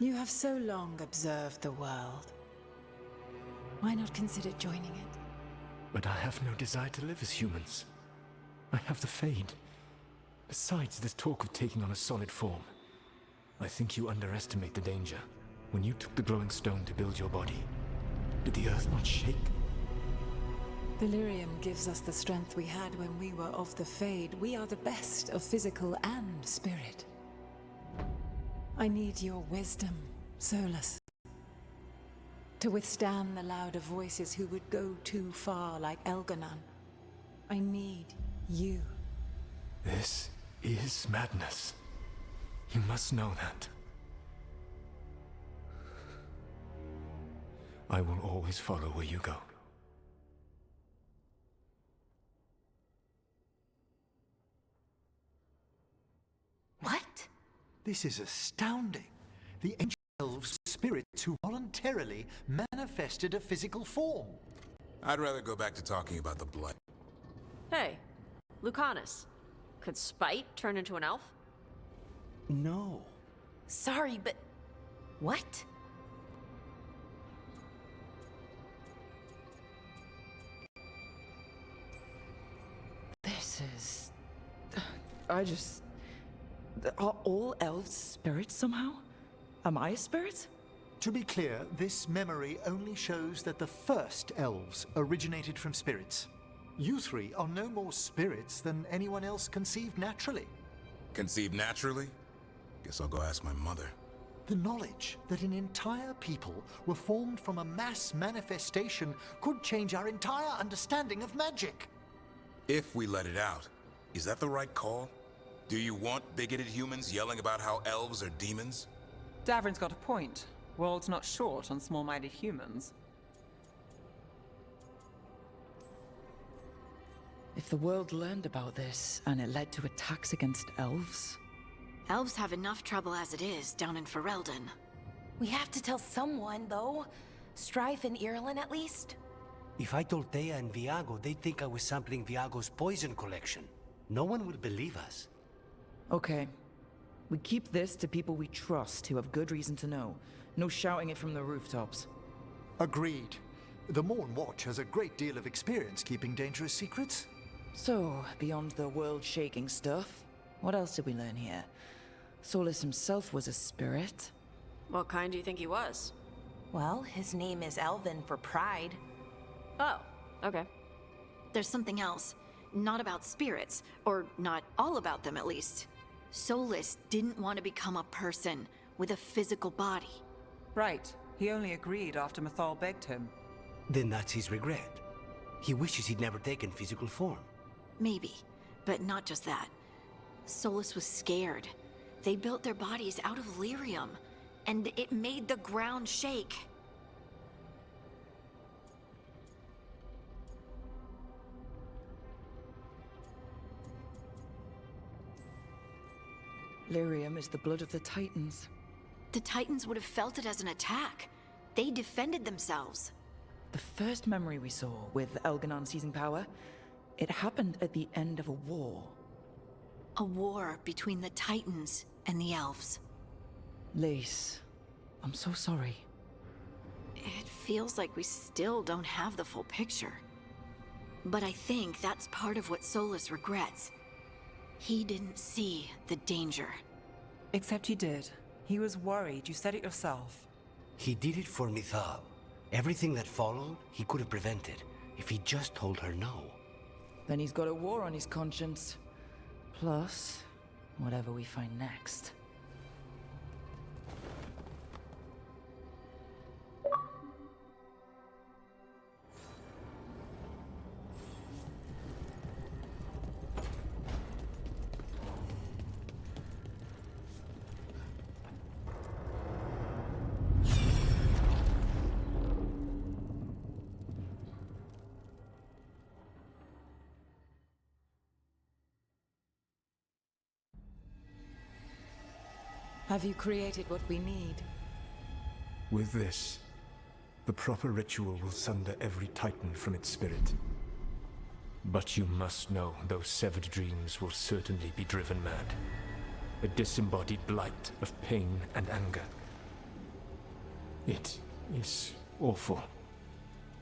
You have so long observed the world. Why not consider joining it? But I have no desire to live as humans. I have the Fade. Besides, there's talk of taking on a solid form. I think you underestimate the danger. When you took the glowing stone to build your body, did the earth not shake? Delirium gives us the strength we had when we were of the Fade. We are the best of physical and spirit. I need your wisdom, Solus. To withstand the louder voices who would go too far like Elganon. I need you. This is madness. You must know that. I will always follow where you go. What? This is astounding. The ancient elves were spirits who voluntarily manifested a physical form. I'd rather go back to talking about the blood. Hey, Lucanus. Could Spite turn into an elf? No. Sorry, but... what? This is... Are all elves spirits somehow? Am I a spirit? To be clear, this memory only shows that the first elves originated from spirits. You three are no more spirits than anyone else conceived naturally. Conceived naturally? Guess I'll go ask my mother. The knowledge that an entire people were formed from a mass manifestation could change our entire understanding of magic. If we let it out, is that the right call? Do you want bigoted humans yelling about how elves are demons? Davrin's got a point. World's not short on small-minded humans. If the world learned about this, and it led to attacks against elves... Elves have enough trouble as it is down in Ferelden. We have to tell someone, though. Strife and Irulan, at least. If I told Thea and Viago, they'd think I was sampling Viago's poison collection. No one will believe us. Okay. We keep this to people we trust who have good reason to know. No shouting it from the rooftops. Agreed. The Morn Watch has a great deal of experience keeping dangerous secrets. So, beyond the world-shaking stuff, what else did we learn here? Solus himself was a spirit. What kind do you think he was? Well, his name is Elven for pride. Oh, okay. There's something else. Not about spirits, or not all about them at least. Solus didn't want to become a person with a physical body. Right. He only agreed after Mathal begged him. Then that's his regret. He wishes he'd never taken physical form. Maybe, but not just that. Solus was scared. They built their bodies out of lyrium, and it made the ground shake. Lyrium is the blood of the Titans. The Titans would have felt it as an attack. They defended themselves. The first memory we saw, with Elganon seizing power, it happened at the end of a war. A war between the Titans and the elves. Lace, I'm so sorry. It feels like we still don't have the full picture. But I think that's part of what Solus regrets. He didn't see the danger. Except he did. He was worried. You said it yourself. He did it for Mithal. Everything that followed, he could have prevented, if he just told her no. Then he's got a war on his conscience. Plus, whatever we find next. Have you created what we need? With this, the proper ritual will sunder every Titan from its spirit. But you must know those severed dreams will certainly be driven mad. A disembodied blight of pain and anger. It is awful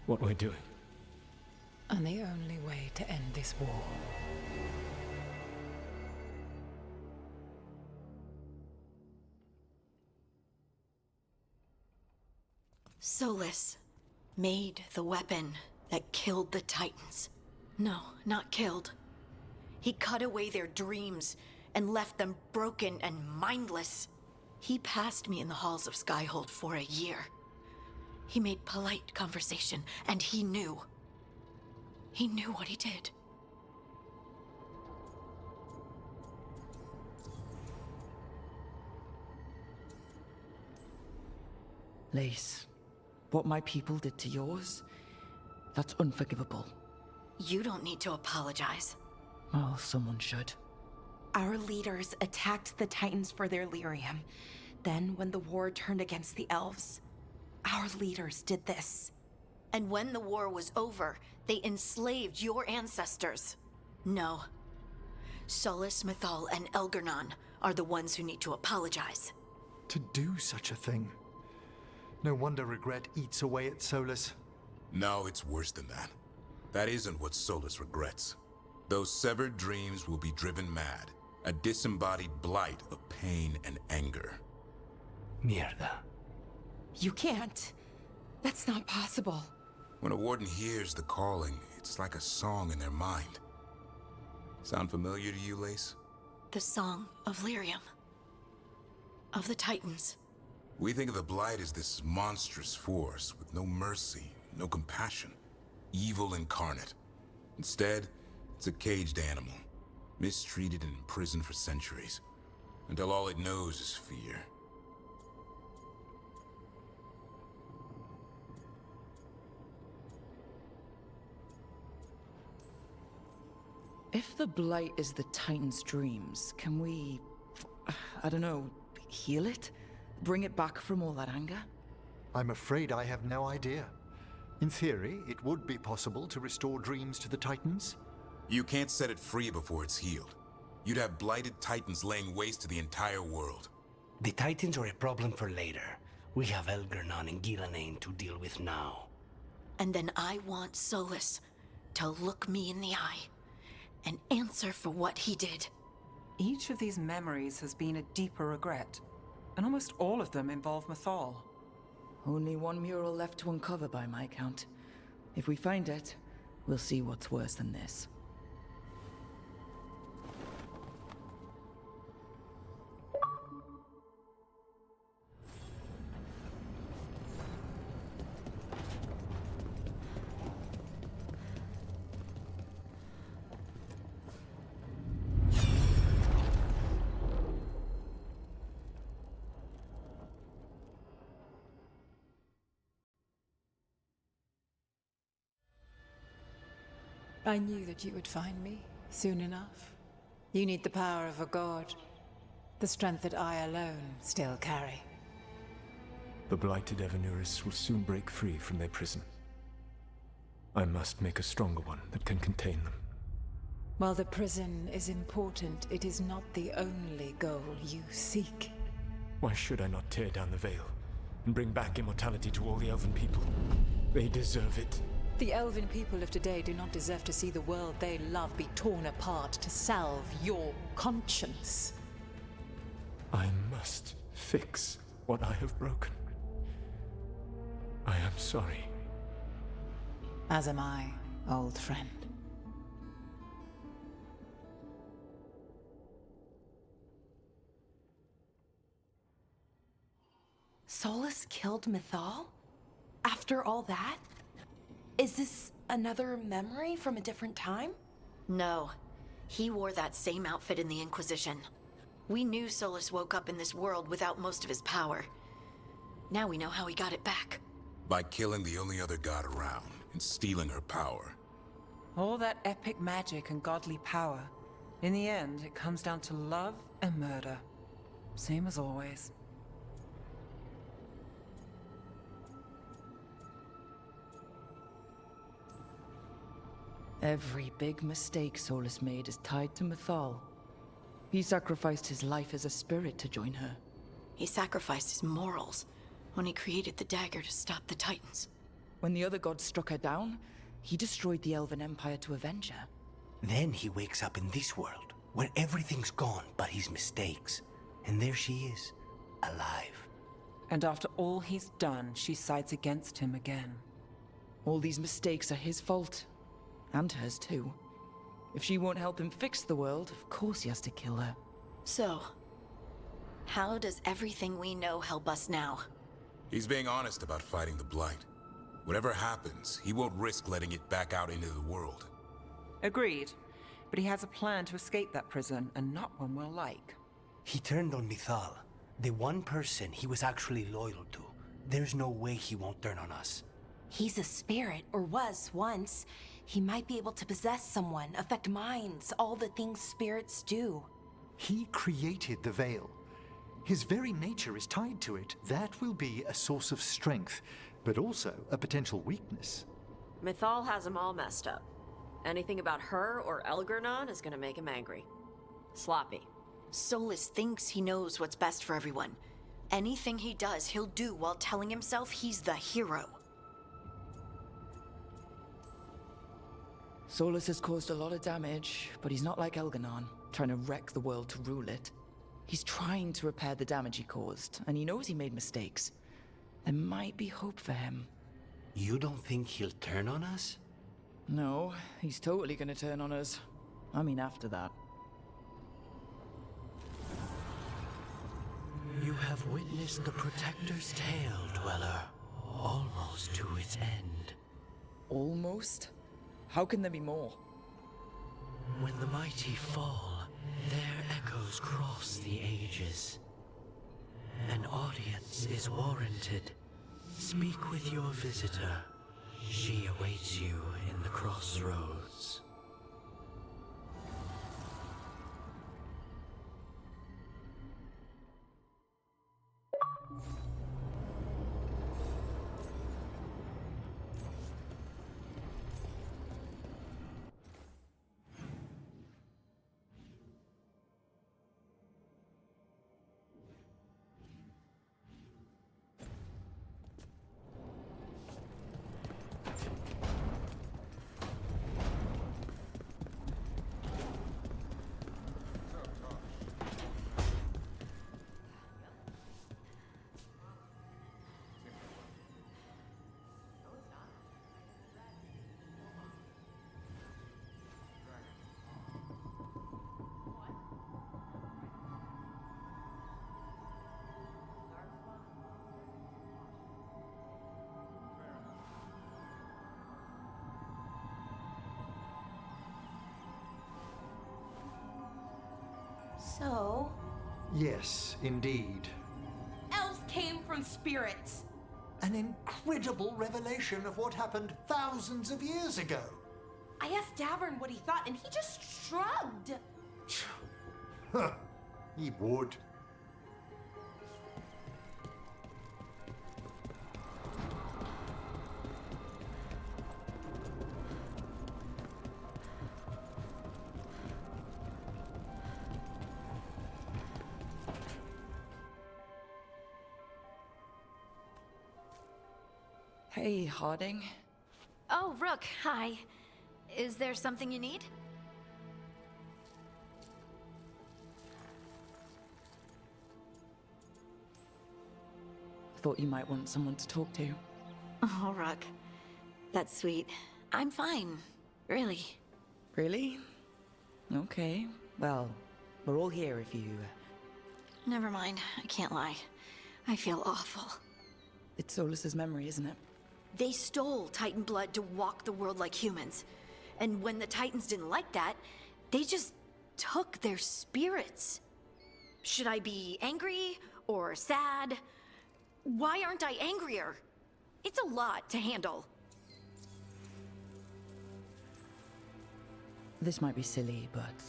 what we're doing. And the only way to end this war. Solus made the weapon that killed the Titans. No, not killed. He cut away their dreams and left them broken and mindless. He passed me in the halls of Skyhold for a year. He made polite conversation, and he knew. He knew what he did. Lace, what my people did to yours, that's unforgivable. You don't need to apologize. Well, someone should. Our leaders attacked the Titans for their lyrium. Then, when the war turned against the elves, our leaders did this. And when the war was over, they enslaved your ancestors. No. Solus, Mythal, and Elgar'nan are the ones who need to apologize. To do such a thing. No wonder regret eats away at Solus. No, it's worse than that. That isn't what Solus regrets. Those severed dreams will be driven mad. A disembodied blight of pain and anger. Mierda. You can't. That's not possible. When a warden hears the calling, it's like a song in their mind. Sound familiar to you, Lace? The song of lyrium. Of the Titans. We think of the Blight as this monstrous force with no mercy, no compassion. Evil incarnate. Instead, it's a caged animal. Mistreated and imprisoned for centuries. Until all it knows is fear. If the Blight is the Titan's dreams, can we, I don't know, heal it? Bring it back from all that anger? I'm afraid I have no idea. In theory, it would be possible to restore dreams to the Titans. You can't set it free before it's healed. You'd have blighted Titans laying waste to the entire world. The Titans are a problem for later. We have Elgar'nan and Gillanane to deal with now. And then I want Solus to look me in the eye and answer for what he did. Each of these memories has been a deeper regret, and almost all of them involve Mythal. Only one mural left to uncover by my count. If we find it, we'll see what's worse than this. I knew that you would find me soon enough. You need the power of a god. The strength that I alone still carry. The blighted Evanuris will soon break free from their prison. I must make a stronger one that can contain them. While the prison is important, it is not the only goal you seek. Why should I not tear down the veil and bring back immortality to all the Elven people? They deserve it. The Elven people of today do not deserve to see the world they love be torn apart to salve your conscience. I must fix what I have broken. I am sorry. As am I, old friend. Solus killed Mythal? After all that? Is this another memory from a different time? No. He wore that same outfit in the Inquisition. We knew Solus woke up in this world without most of his power. Now we know how he got it back. By killing the only other god around and stealing her power. All that epic magic and godly power. In the end, it comes down to love and murder. Same as always. Every big mistake Solus made is tied to Mythal. He sacrificed his life as a spirit to join her. He sacrificed his morals. when he created the dagger to stop the Titans. When the other gods struck her down, he destroyed the Elven Empire to avenge her. Then he wakes up in this world, where everything's gone but his mistakes. And there she is, alive. And after all he's done, she sides against him again. All these mistakes are his fault. And hers too. If she won't help him fix the world, of course he has to kill her. So, how does everything we know help us now? He's being honest about fighting the Blight. Whatever happens, he won't risk letting it back out into the world. Agreed. But he has a plan to escape that prison, and not one we'll like. He turned on Mithal, the one person he was actually loyal to. There's no way he won't turn on us. He's a spirit, or was once. He might be able to possess someone, affect minds, all the things spirits do. He created the Veil. His very nature is tied to it. That will be a source of strength, but also a potential weakness. Mythal has him all messed up. Anything about her or Elgernon is gonna make him angry. Sloppy. Solus thinks he knows what's best for everyone. Anything he does, he'll do while telling himself he's the hero. Solus has caused a lot of damage, but he's not like Elgernon, trying to wreck the world to rule it. He's trying to repair the damage he caused, and he knows he made mistakes. There might be hope for him. You don't think he'll turn on us? No, he's totally gonna turn on us. I mean, after that. You have witnessed the Protector's tale, Dweller. Almost to its end. Almost? How can there be more? When the mighty fall, their echoes cross the ages. An audience is warranted. Speak with your visitor. She awaits you in the crossroads. So, Yes, indeed. elves came from spirits. An incredible revelation of what happened thousands of years ago. I asked Davern what he thought, and he just shrugged. Huh. He would. Hey, Harding. Oh, Rook, hi. Is there something you need? Thought you might want someone to talk to. Oh, Rook. That's sweet. I'm fine. Really. Really? Okay. Well, we're all here if you... Never mind. I can't lie. I feel awful. It's Solus's memory, isn't it? They stole Titan blood to walk the world like humans. And when the Titans didn't like that, they just took their spirits. Should I be angry or sad? Why aren't I angrier? It's a lot to handle. This might be silly, but...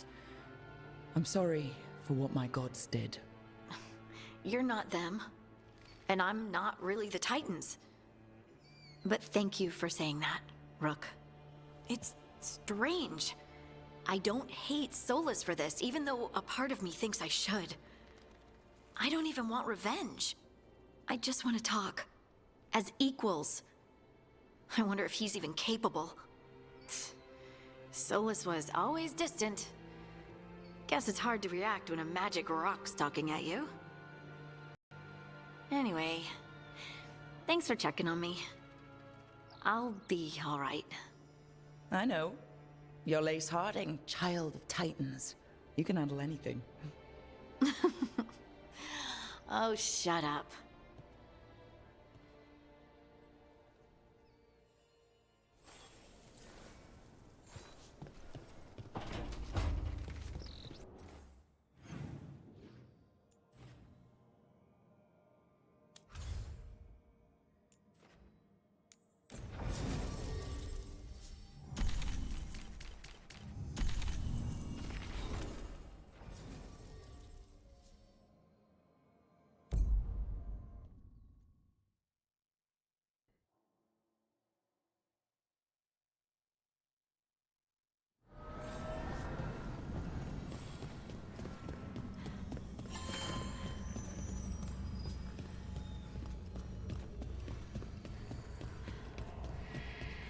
I'm sorry for what my gods did. You're not them. And I'm not really the Titans. But thank you for saying that, Rook. It's strange. I don't hate Solus for this, even though a part of me thinks I should. I don't even want revenge. I just want to talk. As equals. I wonder if he's even capable. Solus was always distant. Guess it's hard to react when a magic rock's talking at you. Anyway, thanks for checking on me. I'll be alright. I know. You're Lace Harding, child of Titans. You can handle anything. Oh, shut up.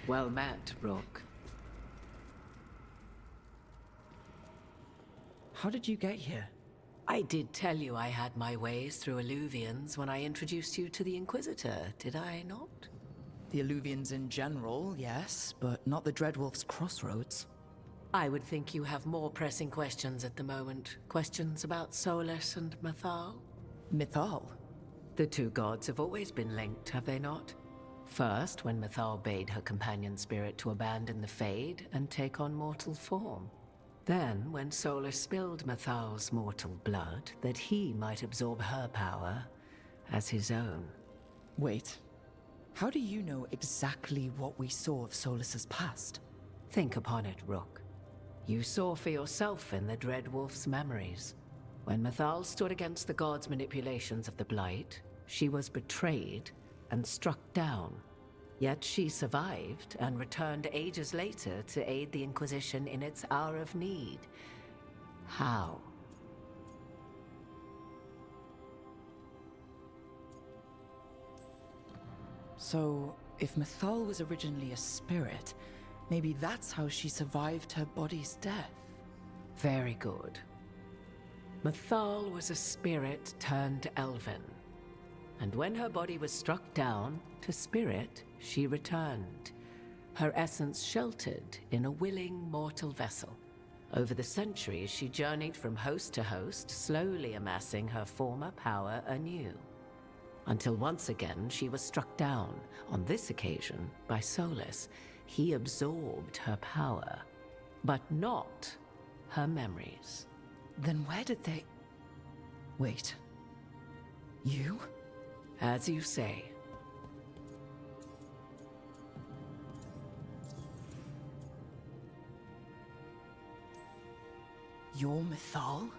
Well met, Rook. How did you get here? I did tell you I had my ways through Illuvians when I introduced you to the Inquisitor, did I not? The Illuvians in general, yes, but not the Dreadwolf's crossroads. I would think you have more pressing questions at the moment. Questions about Solus and Mythal? Mythal? The two gods have always been linked, have they not? First, when Mythal bade her companion spirit to abandon the Fade and take on mortal form. Then, when Solus spilled Mythal's mortal blood, that he might absorb her power as his own. Wait. How do you know exactly what we saw of Solus's past? Think upon it, Rook. You saw for yourself in the Dreadwolf's memories. When Mythal stood against the gods' manipulations of the Blight, she was betrayed and struck down. Yet she survived and returned ages later to aid the Inquisition in its hour of need. How? So, if Mythal was originally a spirit, maybe that's how she survived her body's death. Very good. Mythal was a spirit turned elven. And when her body was struck down, to spirit, she returned. Her essence sheltered in a willing mortal vessel. Over the centuries, she journeyed from host to host, slowly amassing her former power anew. Until once again, she was struck down, on this occasion, by Solus. He absorbed her power, but not her memories. Then where did they... Wait. You? As you say. You're Mythal?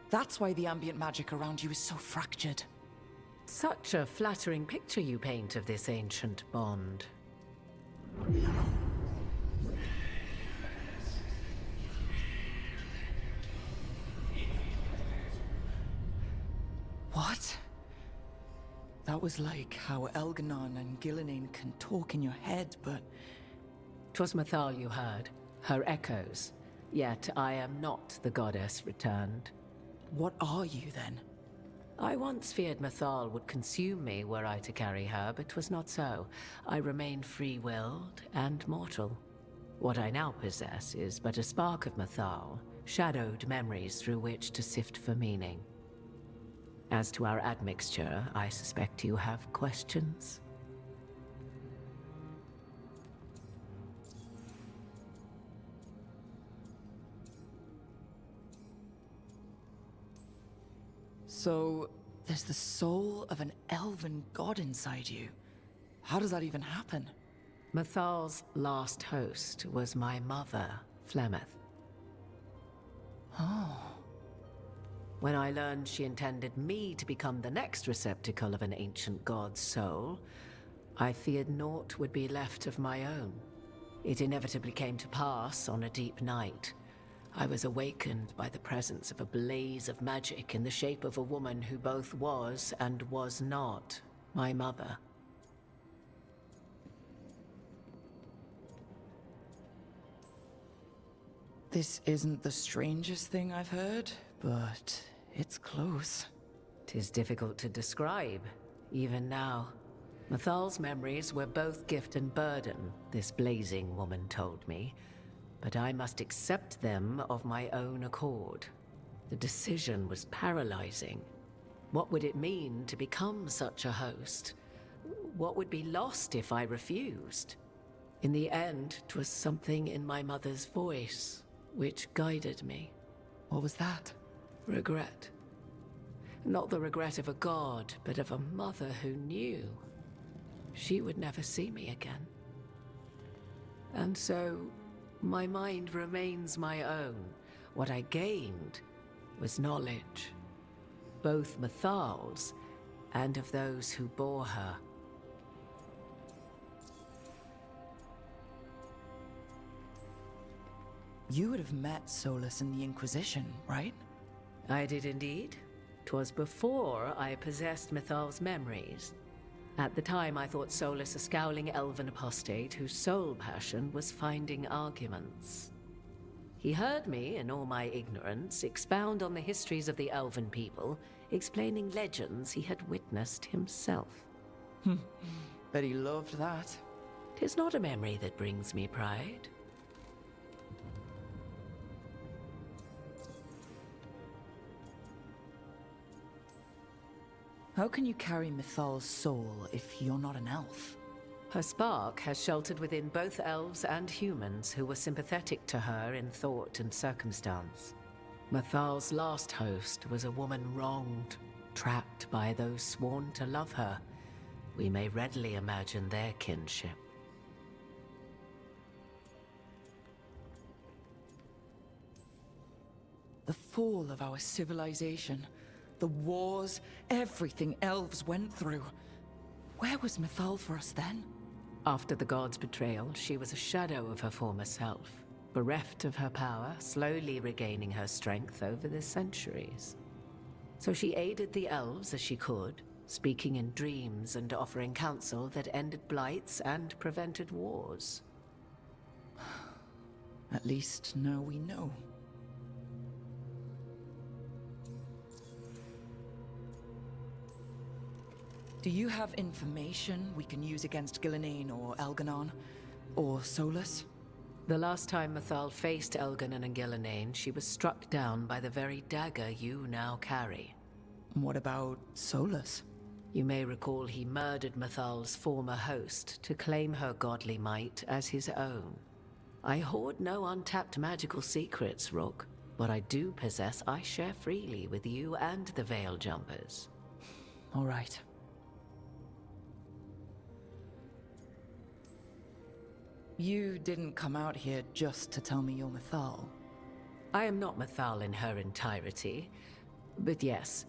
That's why the ambient magic around you is so fractured. Such a flattering picture you paint of this ancient bond. What? That was like how Elganon and Gillenane can talk in your head, but... 'Twas Mythal you heard, her echoes. Yet I am not the goddess returned. What are you, then? I once feared Mythal would consume me were I to carry her, but 'twas not so. I remain free-willed and mortal. What I now possess is but a spark of Mythal, shadowed memories through which to sift for meaning. As to our admixture, I suspect you have questions. So, there's the soul of an elven god inside you. How does that even happen? Mythal's last host was my mother, Flemeth. Oh. When I learned she intended me to become the next receptacle of an ancient god's soul, I feared naught would be left of my own. It inevitably came to pass on a deep night. I was awakened by the presence of a blaze of magic in the shape of a woman who both was and was not my mother. This isn't the strangest thing I've heard, but it's close. 'Tis difficult to describe, even now. Mathal's memories were both gift and burden, this blazing woman told me, but I must accept them of my own accord. The decision was paralyzing. What would it mean to become such a host? What would be lost if I refused? In the end, 'twas something in my mother's voice which guided me. What was that? Regret. Not the regret of a god, but of a mother who knew she would never see me again. And so, my mind remains my own. What I gained was knowledge, both Mathal's and of those who bore her. You would have met Solus in the Inquisition, right? I did indeed. 'Twas before I possessed Mathal's memories. At the time, I thought Solus a scowling elven apostate whose sole passion was finding arguments. He heard me, in all my ignorance, expound on the histories of the elven people, explaining legends he had witnessed himself. Bet he loved that. 'Tis not a memory that brings me pride. How can you carry Mathal's soul if you're not an elf? Her spark has sheltered within both elves and humans who were sympathetic to her in thought and circumstance. Mathal's last host was a woman wronged, trapped by those sworn to love her. We may readily imagine their kinship. The fall of our civilization, the wars, everything elves went through. Where was Mathal for us then? After the god's betrayal, she was a shadow of her former self, bereft of her power, slowly regaining her strength over the centuries. So she aided the elves as she could, speaking in dreams and offering counsel that ended blights and prevented wars. At least now we know. Do you have information we can use against Gillenane or Elganon? Or Solus? The last time Mathal faced Elganon and Gillenane, she was struck down by the very dagger you now carry. What about Solus? You may recall he murdered Mathal's former host to claim her godly might as his own. I hoard no untapped magical secrets, Rook. What I do possess, I share freely with you and the Veil Jumpers. All right. You didn't come out here just to tell me you're Mathal. I am not Mathal in her entirety, but yes.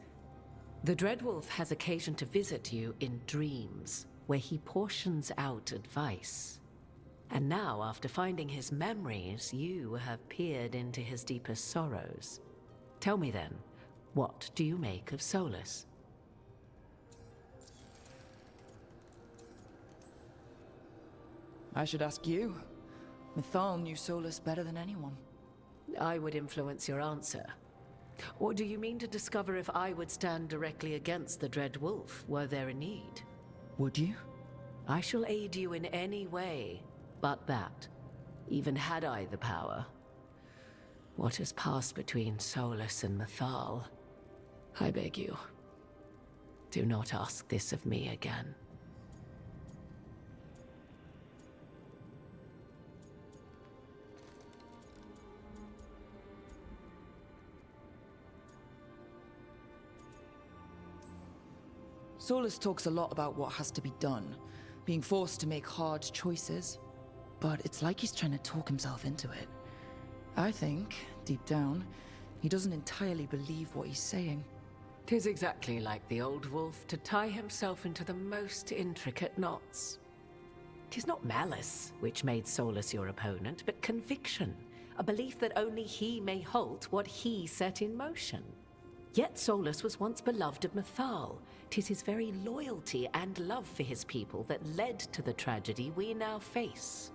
The Dreadwolf has occasion to visit you in dreams, where he portions out advice. And now, after finding his memories, you have peered into his deepest sorrows. Tell me then, what do you make of Solus? I should ask you. Mathal knew Solus better than anyone. I would influence your answer. Or do you mean to discover if I would stand directly against the Dread Wolf, were there a need? Would you? I shall aid you in any way, but that, even had I the power. What has passed between Solus and Mathal, I beg you, do not ask this of me again. Solus talks a lot about what has to be done, being forced to make hard choices. But it's like he's trying to talk himself into it. I think, deep down, he doesn't entirely believe what he's saying. 'Tis exactly like the old wolf to tie himself into the most intricate knots. 'Tis not malice which made Solus your opponent, but conviction, a belief that only he may halt what he set in motion. Yet Solus was once beloved of Mythal. 'Tis his very loyalty and love for his people that led to the tragedy we now face.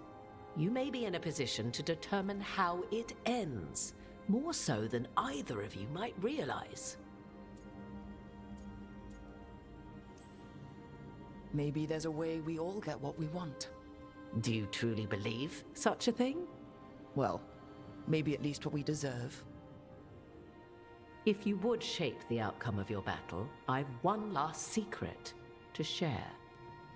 You may be in a position to determine how it ends, more so than either of you might realize. Maybe there's a way we all get what we want. Do you truly believe such a thing? Well, maybe at least what we deserve. If you would shape the outcome of your battle, I've one last secret to share.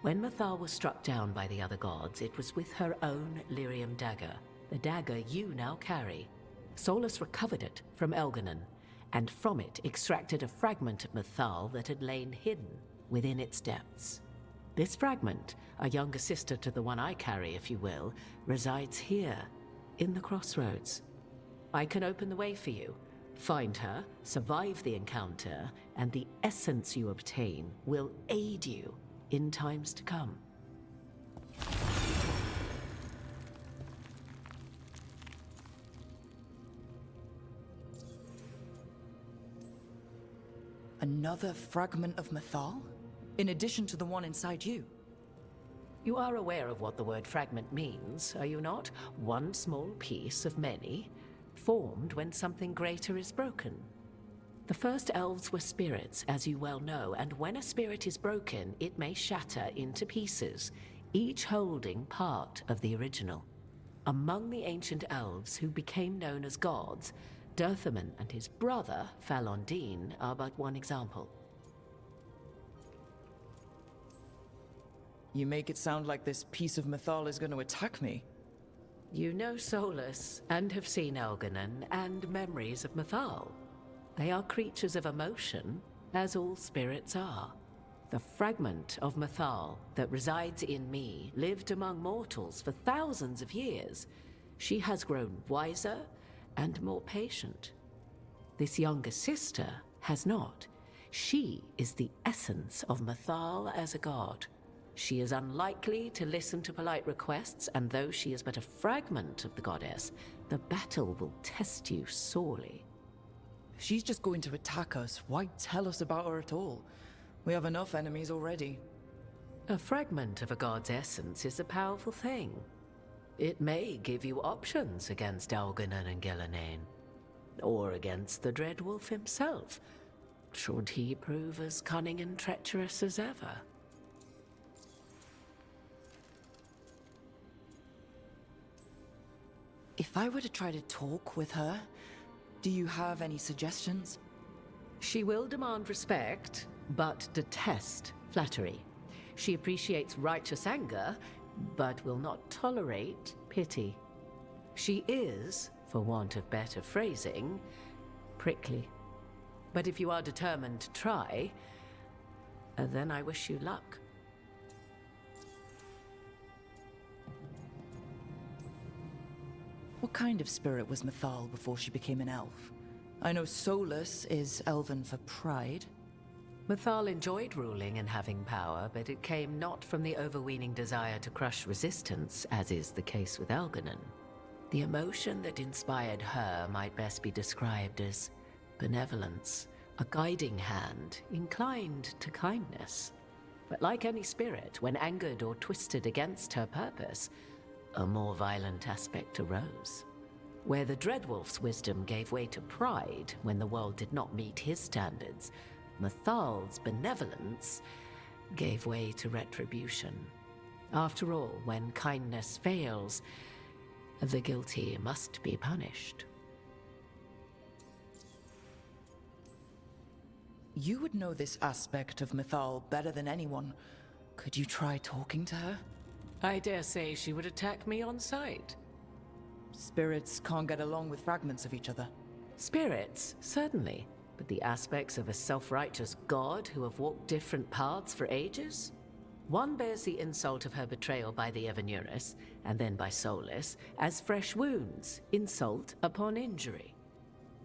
When Mythal was struck down by the other gods, it was with her own lyrium dagger, the dagger you now carry. Solus recovered it from Elganon, and from it extracted a fragment of Mythal that had lain hidden within its depths. This fragment, a younger sister to the one I carry, if you will, resides here, in the crossroads. I can open the way for you. Find her, survive the encounter, and the essence you obtain will aid you in times to come. Another fragment of Mythal? In addition to the one inside you? You are aware of what the word fragment means, are you not? One small piece of many, formed when something greater is broken. The first elves were spirits, as you well know, and when a spirit is broken, it may shatter into pieces, each holding part of the original. Among the ancient elves who became known as gods, Dirthaman and his brother, Falondine, are but one example. You make it sound like this piece of Mythal is going to attack me. You know Solus, and have seen Elganon, and memories of Mythal. They are creatures of emotion, as all spirits are. The fragment of Mythal that resides in me lived among mortals for thousands of years. She has grown wiser and more patient. This younger sister has not. She is the essence of Mythal as a god. She is unlikely to listen to polite requests, and though she is but a fragment of the goddess, the battle will test you sorely. If she's just going to attack us, why tell us about her at all? We have enough enemies already. A fragment of a god's essence is a powerful thing. It may give you options against Elganon and Gillenane, or against the Dreadwolf himself, should he prove as cunning and treacherous as ever. If I were to try to talk with her, do you have any suggestions? She will demand respect, but detest flattery. She appreciates righteous anger, but will not tolerate pity. She is, for want of better phrasing, prickly. But if you are determined to try, then I wish you luck. What kind of spirit was Mythal before she became an elf? I know Solus is elven for pride. Mythal enjoyed ruling and having power, but it came not from the overweening desire to crush resistance, as is the case with Elganon. The emotion that inspired her might best be described as benevolence, a guiding hand inclined to kindness. But like any spirit, when angered or twisted against her purpose, a more violent aspect arose. Where the Dreadwolf's wisdom gave way to pride when the world did not meet his standards, Mythal's benevolence gave way to retribution. After all, when kindness fails, the guilty must be punished. You would know this aspect of Mythal better than anyone. Could you try talking to her? I dare say she would attack me on sight. Spirits can't get along with fragments of each other. Spirits, certainly. But the aspects of a self-righteous god who have walked different paths for ages? One bears the insult of her betrayal by the Evanurus, and then by Solus, as fresh wounds, insult upon injury.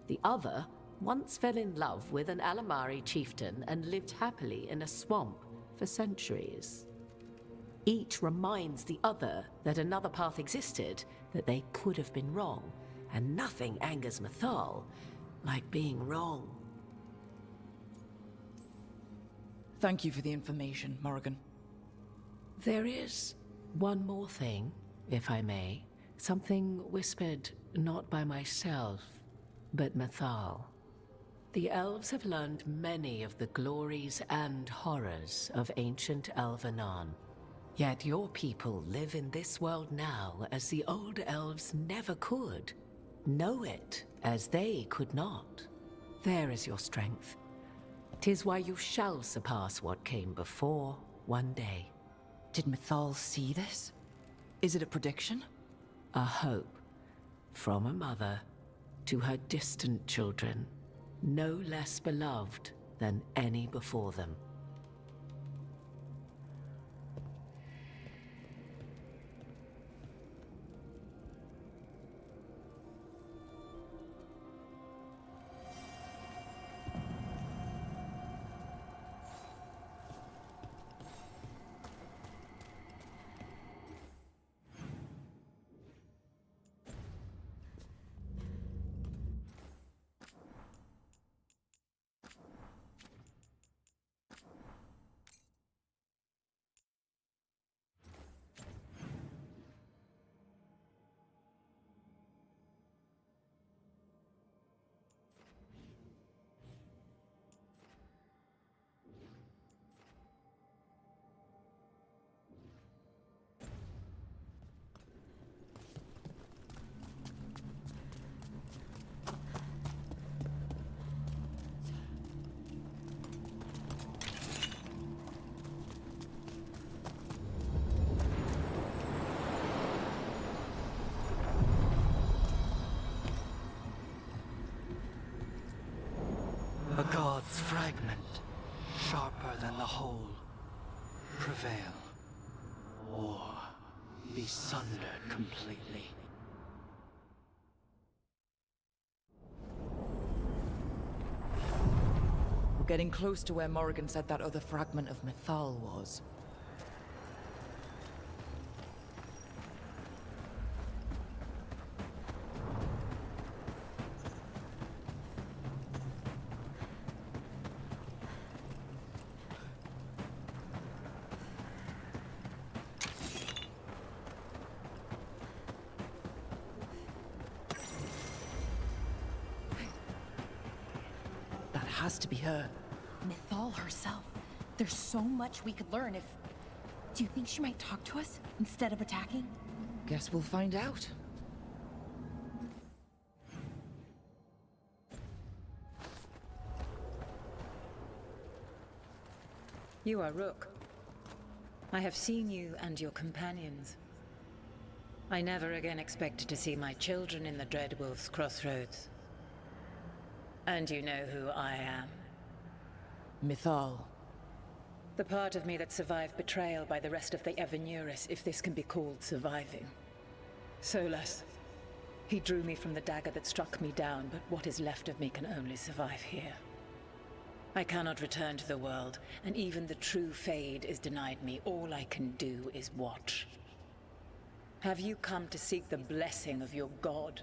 The other once fell in love with an Alamari chieftain and lived happily in a swamp for centuries. Each reminds the other that another path existed, that they could have been wrong, and nothing angers Mathal like being wrong. Thank you for the information, Morrigan. There is one more thing, if I may. Something whispered not by myself, but Mathal. The elves have learned many of the glories and horrors of ancient Elvenon. Yet your people live in this world now as the old elves never could. Know it as they could not. There is your strength. 'Tis why you shall surpass what came before one day. Did Mathal see this? Is it a prediction? A hope from a mother to her distant children, no less beloved than any before them. A god's fragment, sharper than the whole. Prevail, or be sundered completely. We're getting close to where Morrigan said that other fragment of Mathal was. Has to be her. Mythal herself. There's so much we could learn if... Do you think she might talk to us instead of attacking? Guess we'll find out. You are Rook. I have seen you and your companions. I never again expected to see my children in the Dreadwolf's crossroads. And you know who I am. Mythal. The part of me that survived betrayal by the rest of the Evanuris, if this can be called surviving. Solas. He drew me from the dagger that struck me down, but what is left of me can only survive here. I cannot return to the world, and even the true Fade is denied me. All I can do is watch. Have you come to seek the blessing of your god?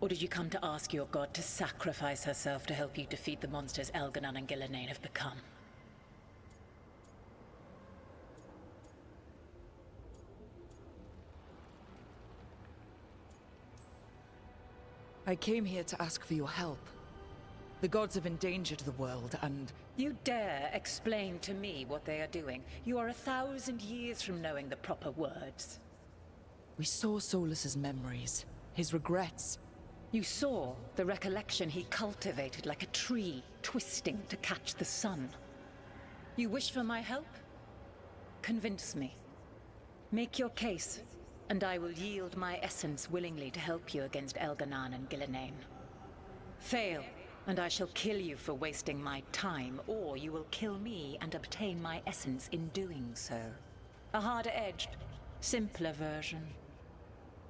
Or did you come to ask your god to sacrifice herself to help you defeat the monsters Elganon and Gillenane have become? I came here to ask for your help. The gods have endangered the world, and... You dare explain to me what they are doing? You are 1,000 years from knowing the proper words. We saw Solas's memories, his regrets. You saw the recollection he cultivated like a tree, twisting to catch the sun. You wish for my help? Convince me. Make your case, and I will yield my essence willingly to help you against Elganon and Gillenane. Fail, and I shall kill you for wasting my time, or you will kill me and obtain my essence in doing so. A harder-edged, simpler version.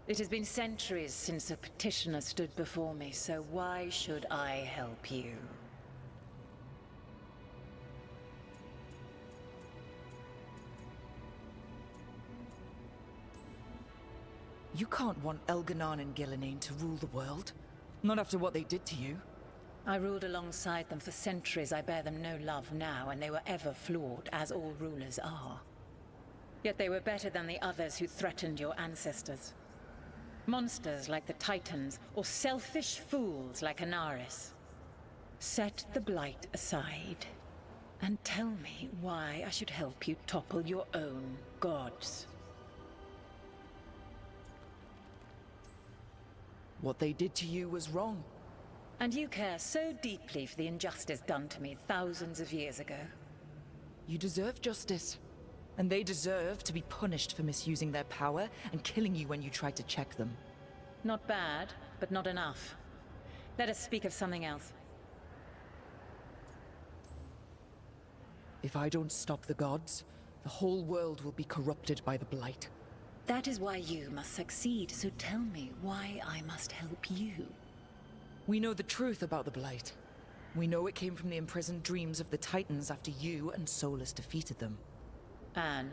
It has been centuries since a petitioner stood before me, so why should I help you? You can't want Elganon and Gillenane to rule the world. Not after what they did to you. I ruled alongside them for centuries. I bear them no love now, and they were ever flawed, as all rulers are. Yet they were better than the others who threatened your ancestors. Monsters like the Titans, or selfish fools like Anaris. Set the Blight aside, and tell me why I should help you topple your own gods. What they did to you was wrong. And you care so deeply for the injustice done to me thousands of years ago. You deserve justice. And they deserve to be punished for misusing their power and killing you when you tried to check them. Not bad, but not enough. Let us speak of something else. If I don't stop the gods, the whole world will be corrupted by the Blight. That is why you must succeed, so tell me why I must help you. We know the truth about the Blight. We know it came from the imprisoned dreams of the Titans after you and Solus defeated them. And?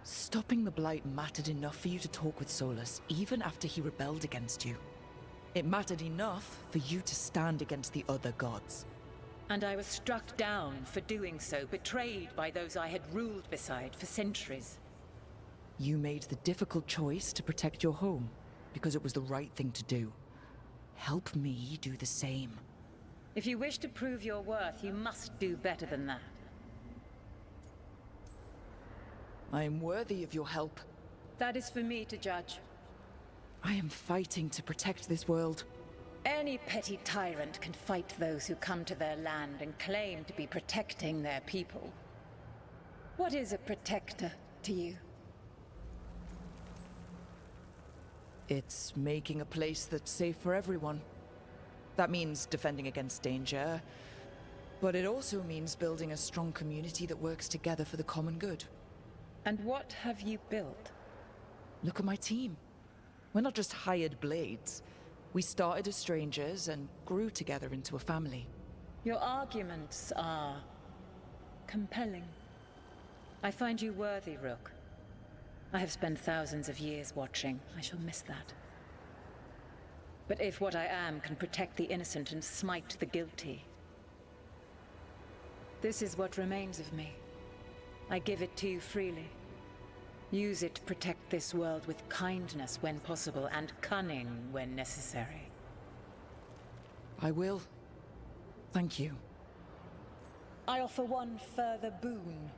Stopping the Blight mattered enough for you to talk with Solus, even after he rebelled against you. It mattered enough for you to stand against the other gods. And I was struck down for doing so, betrayed by those I had ruled beside for centuries. You made the difficult choice to protect your home, because it was the right thing to do. Help me do the same. If you wish to prove your worth, you must do better than that. I am worthy of your help. That is for me to judge. I am fighting to protect this world. Any petty tyrant can fight those who come to their land and claim to be protecting their people. What is a protector to you? It's making a place that's safe for everyone. That means defending against danger, but it also means building a strong community that works together for the common good. And what have you built? Look at my team. We're not just hired blades. We started as strangers and grew together into a family. Your arguments are compelling. I find you worthy, Rook. I have spent thousands of years watching. I shall miss that. But if what I am can protect the innocent and smite the guilty, this is what remains of me. I give it to you freely. Use it to protect this world with kindness when possible and cunning when necessary. I will. Thank you. I offer one further boon.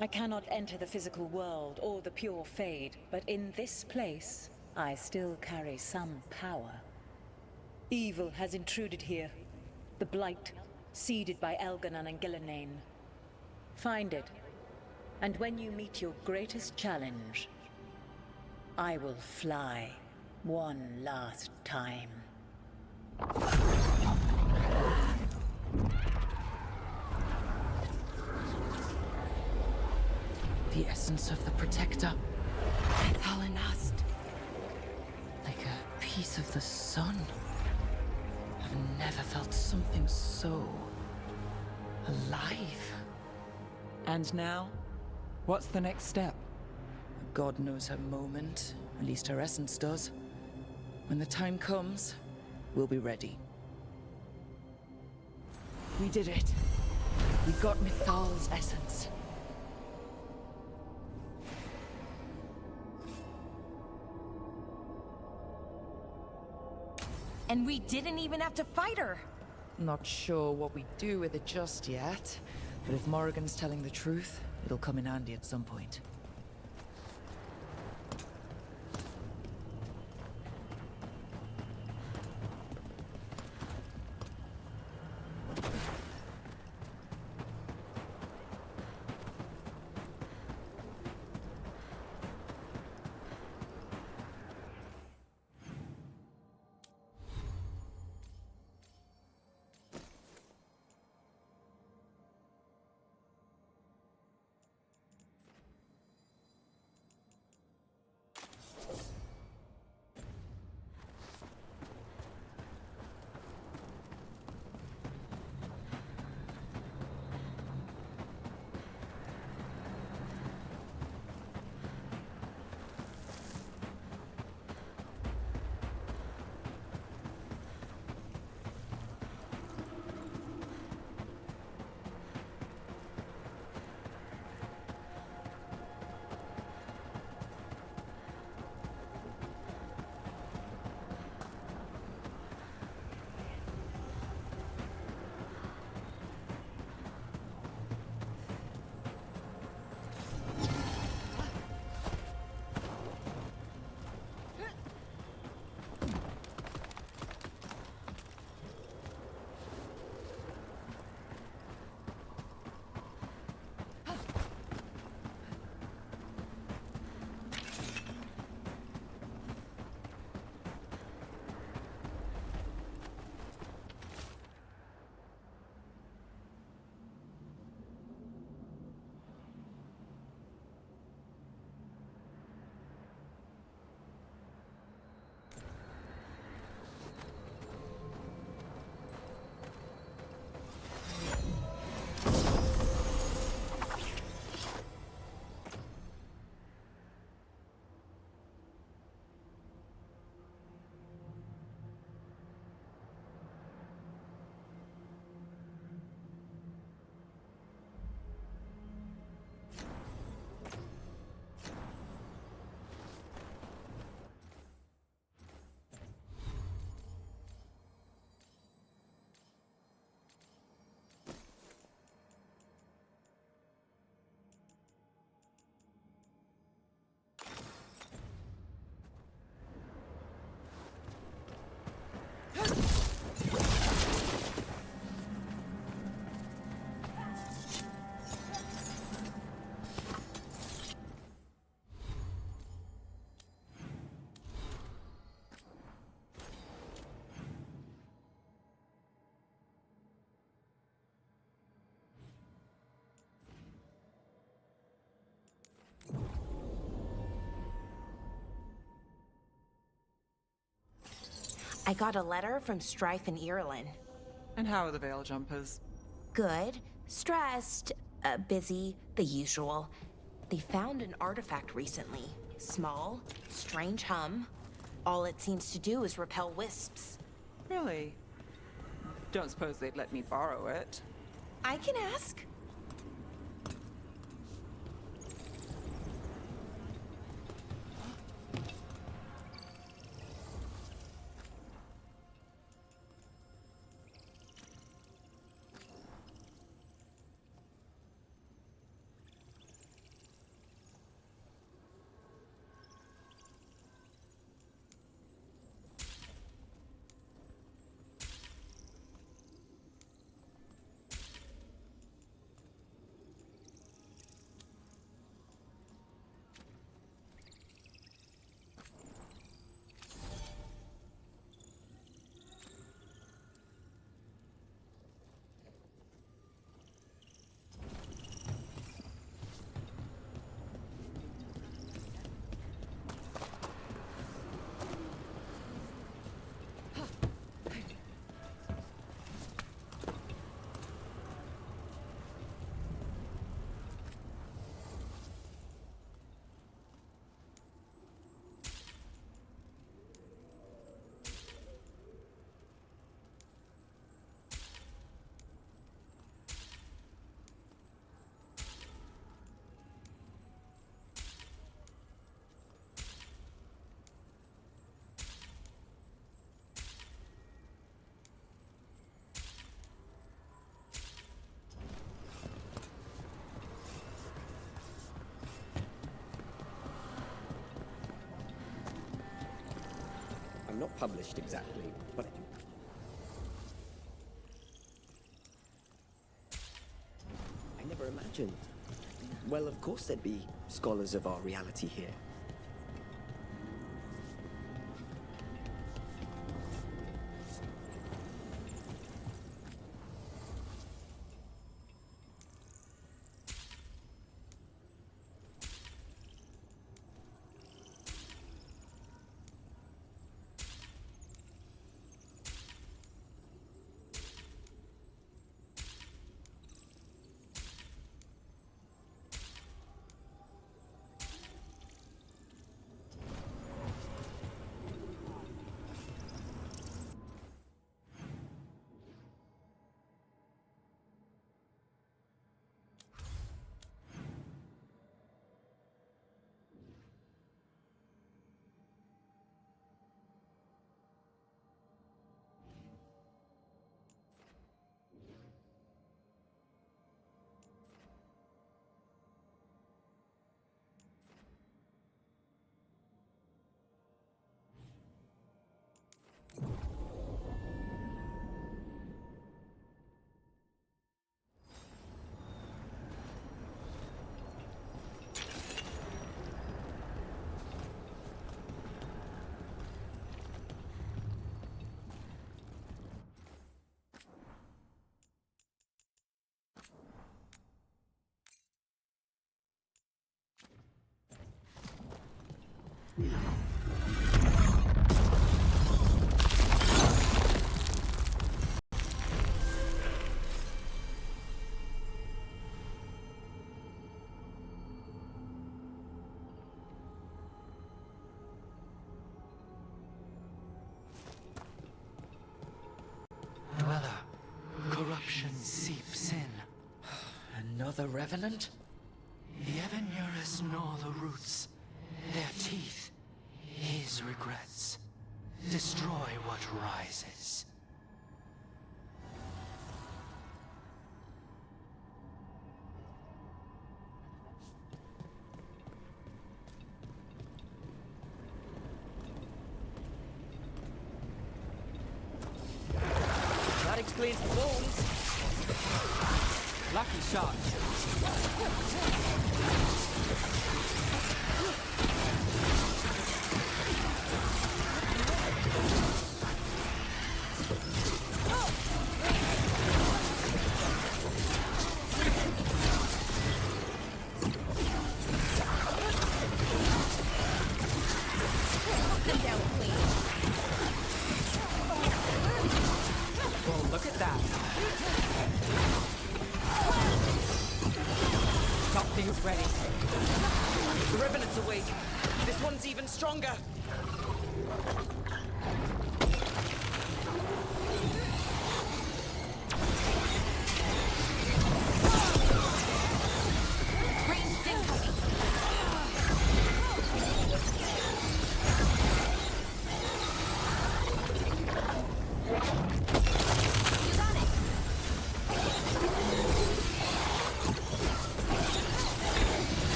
I cannot enter the physical world or the pure Fade, but in this place, I still carry some power. Evil has intruded here. The Blight, seeded by Elganon and Gillenane. Find it, and when you meet your greatest challenge, I will fly one last time. The essence of the Protector. Thalanast. Like a piece of the sun. I've never felt something so alive. And now? What's the next step? God knows her moment. At least her essence does. When the time comes, we'll be ready. We did it. We got Mythal's essence. And we didn't even have to fight her! Not sure what we do with it just yet, but if Morrigan's telling the truth, it'll come in handy at some point. I got a letter from Strife and Irulan. And how are the Veil Jumpers? Good. Stressed. Busy. The usual. They found an artifact recently. Small. Strange hum. All it seems to do is repel wisps. Really? Don't suppose they'd let me borrow it? I can ask. I'm not published exactly, but I do. I never imagined. Well, of course there'd be scholars of our reality here. Dweller, corruption seeps in. Another revenant? The Evanurus gnaw the roots. Their teeth, his regrets. Destroy what rises. That explains the bones. Lucky shot. Look at that. Something's ready. The Revenant's awake. This one's even stronger.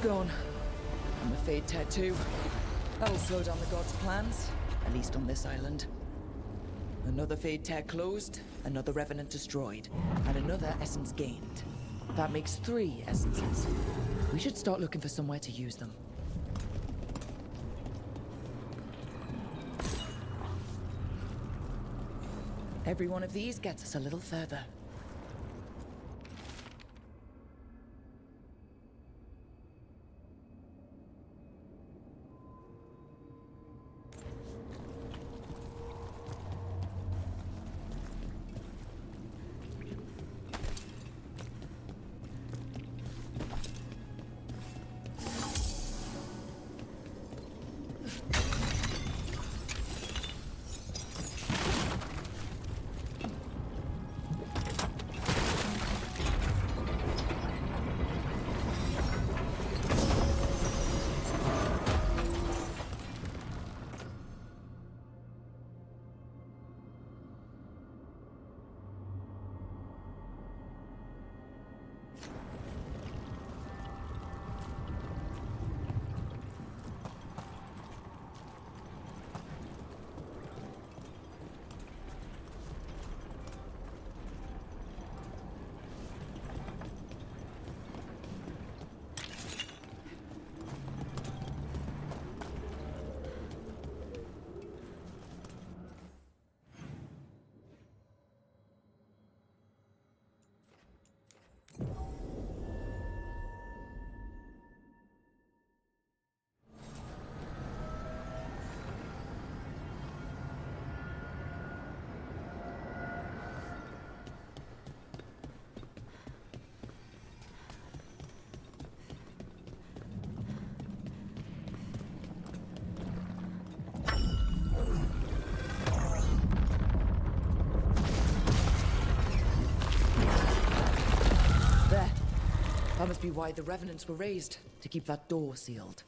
Gone. And the Fade Tattoo. That'll slow down the gods' plans, at least on this island. Another Fade Tear closed, another Revenant destroyed, and another essence gained. That makes 3 essences. We should start looking for somewhere to use them. Every one of these gets us a little further. That must be why the revenants were raised, to keep that door sealed.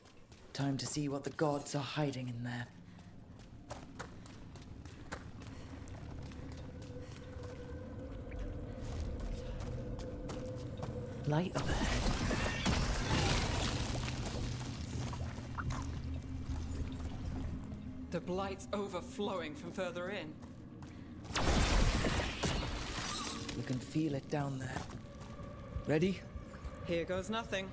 Time to see what the gods are hiding in there. Light up ahead. The blight's overflowing from further in. You can feel it down there. Ready? Here goes nothing.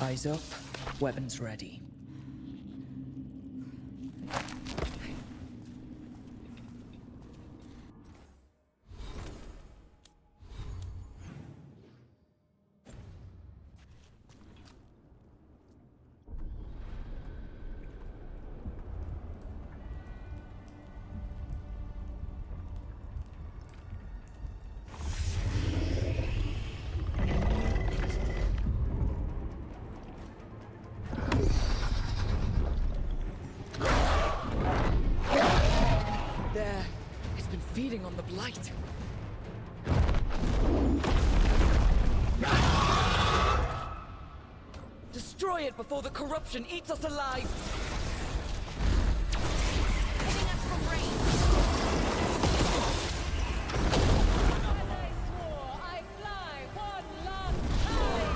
Eyes up, weapons ready. There, it's been feeding on the blight. Destroy it before the corruption eats us alive! Hitting us from range. I fly one last time!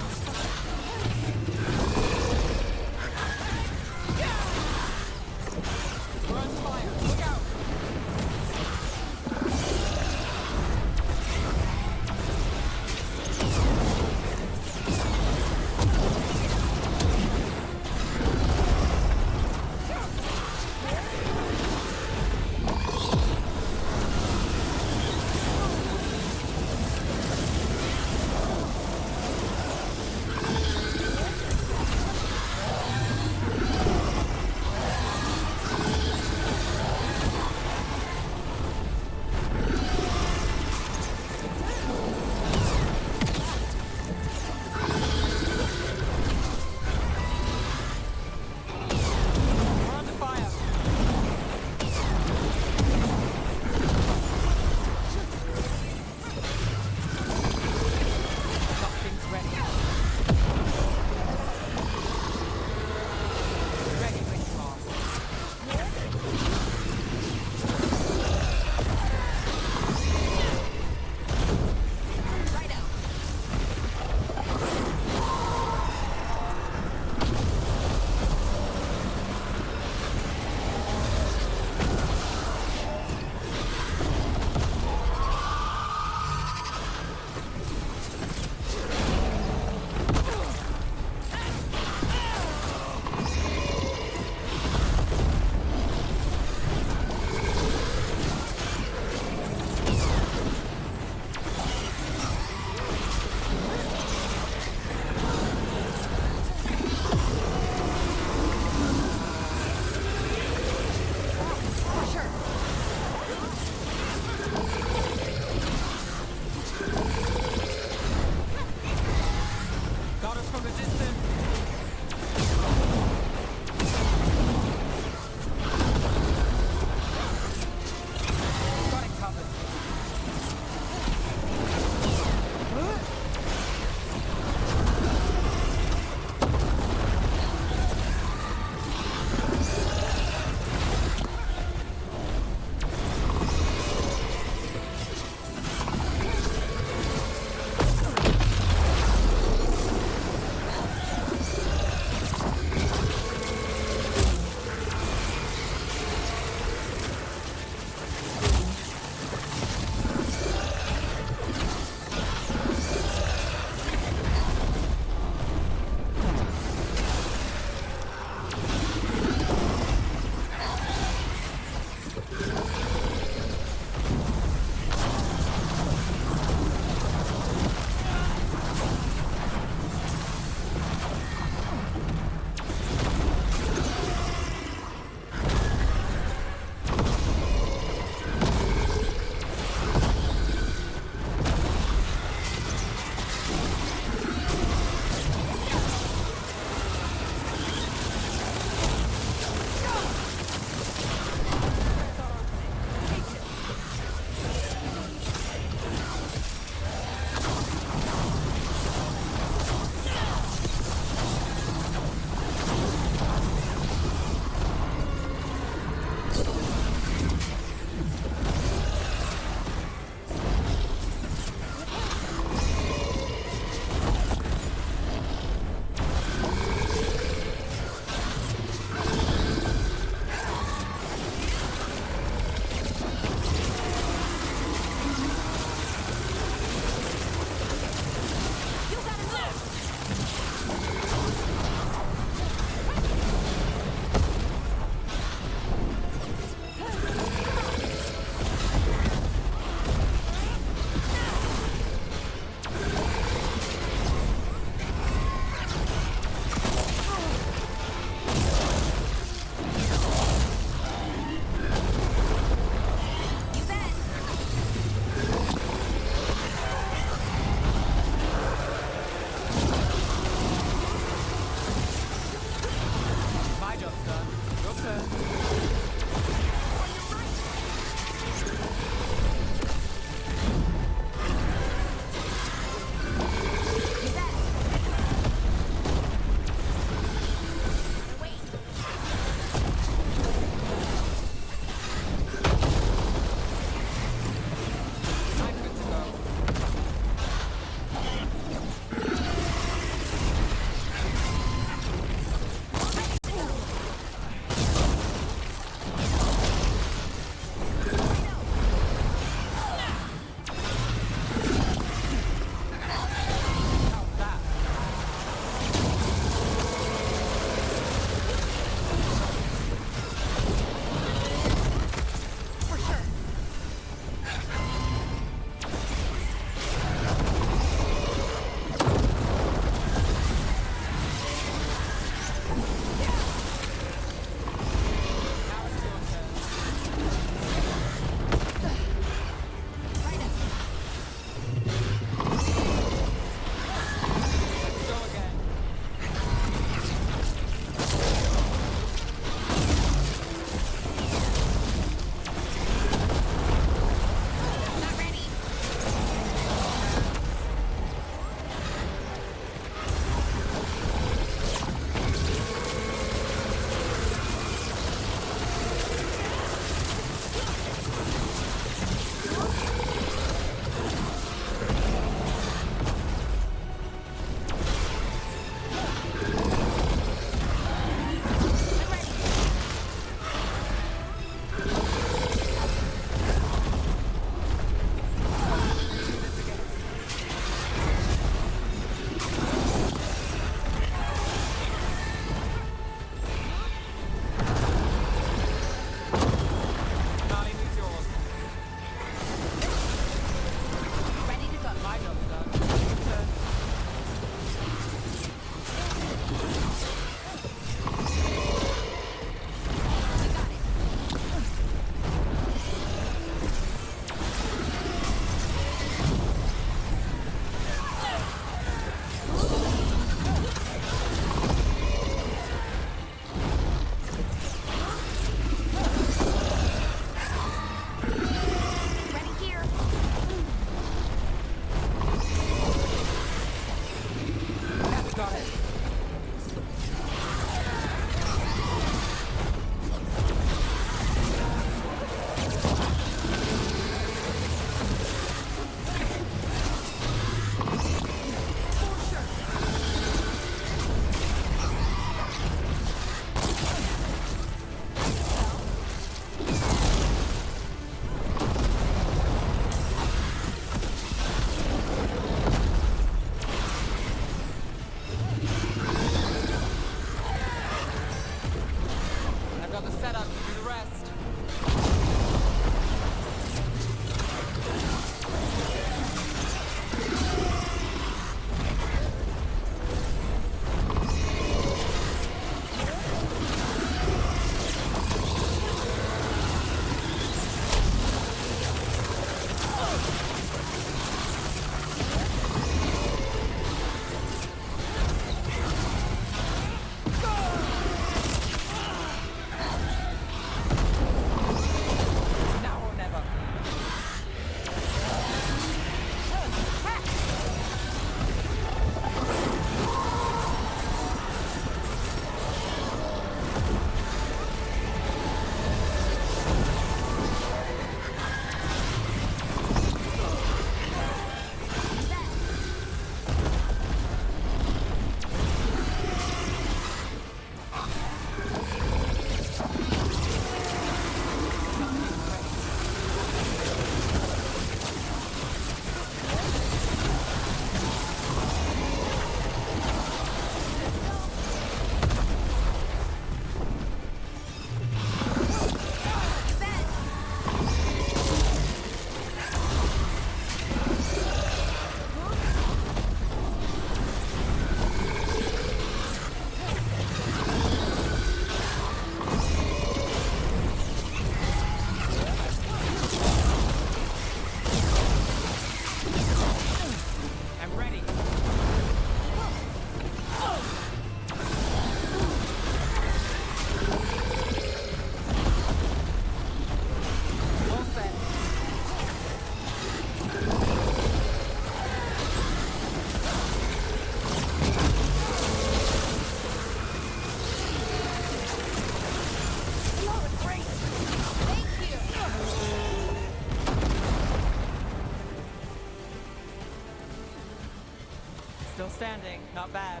Still standing. Not bad.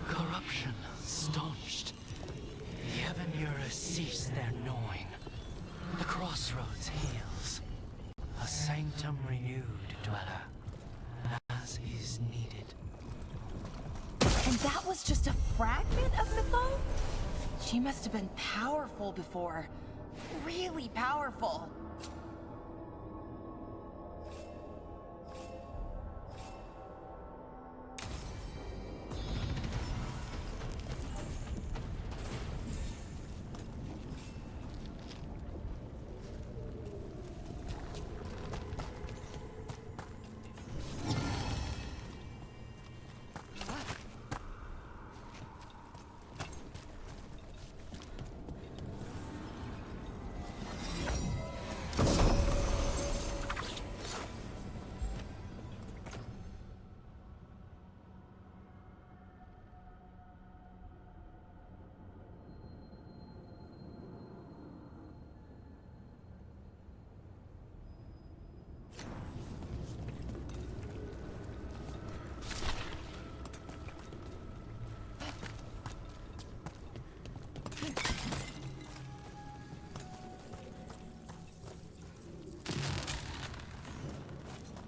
Corruption staunched. The Evanura cease their gnawing. The crossroads heals. A sanctum renewed, dweller, as is needed. And that was just a fragment of Mythal? She must have been powerful before. Really powerful.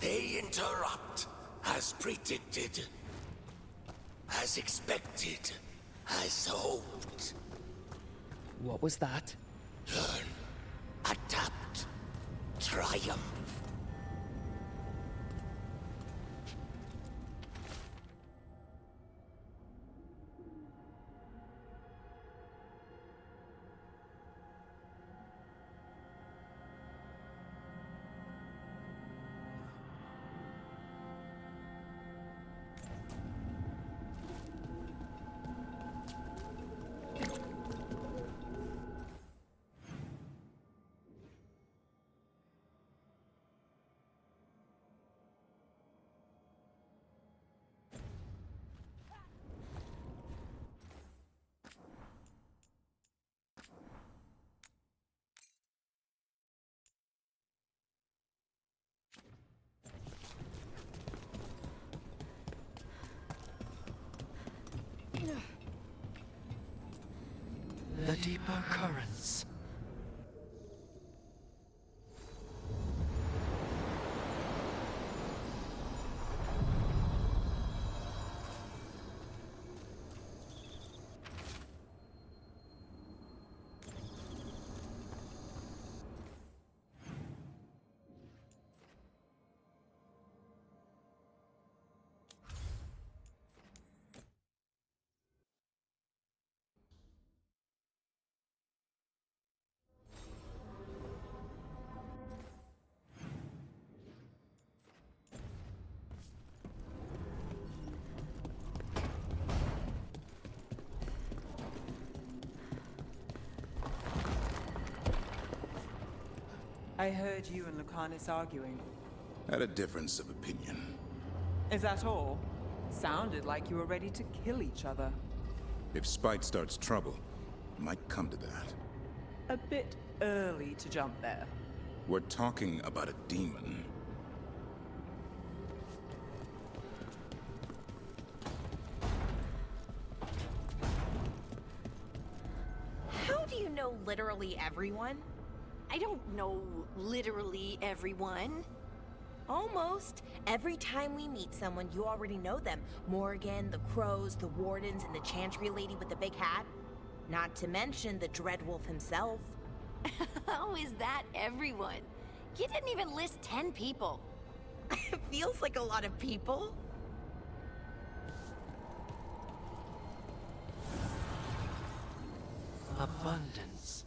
They interrupt, as predicted, as expected, as hoped. What was that? Learn, adapt, triumph. The deeper currents. I heard you and Lucanus arguing. Had a difference of opinion. Is that all? Sounded like you were ready to kill each other. If spite starts trouble, it might come to that. A bit early to jump there. We're talking about a demon. How do you know literally everyone? I don't know literally everyone. Almost. Every time we meet someone, you already know them. Morgan, the Crows, the Wardens, and the Chantry Lady with the big hat. Not to mention the Dreadwolf himself. How is that everyone? You didn't even list 10 people. It feels like a lot of people. Abundance.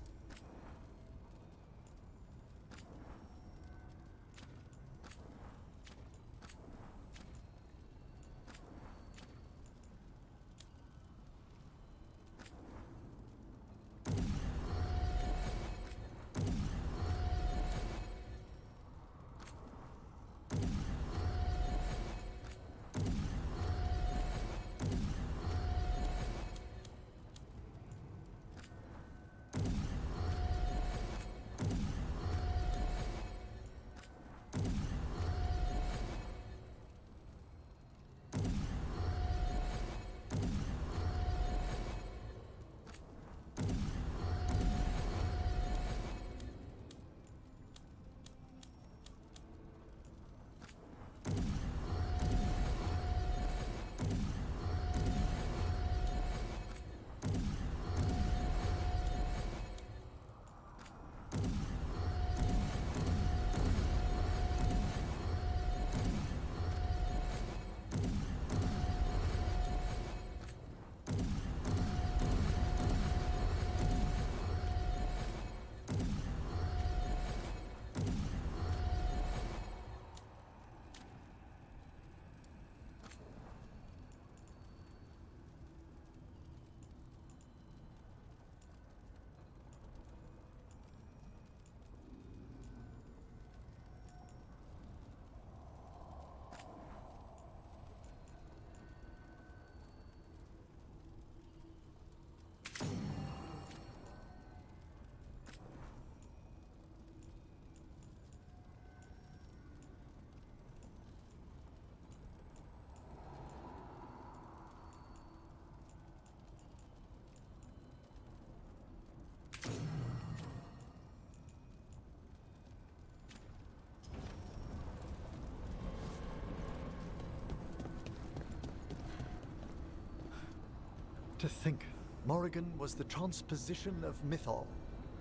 To think, Morrigan was the transposition of Mythol.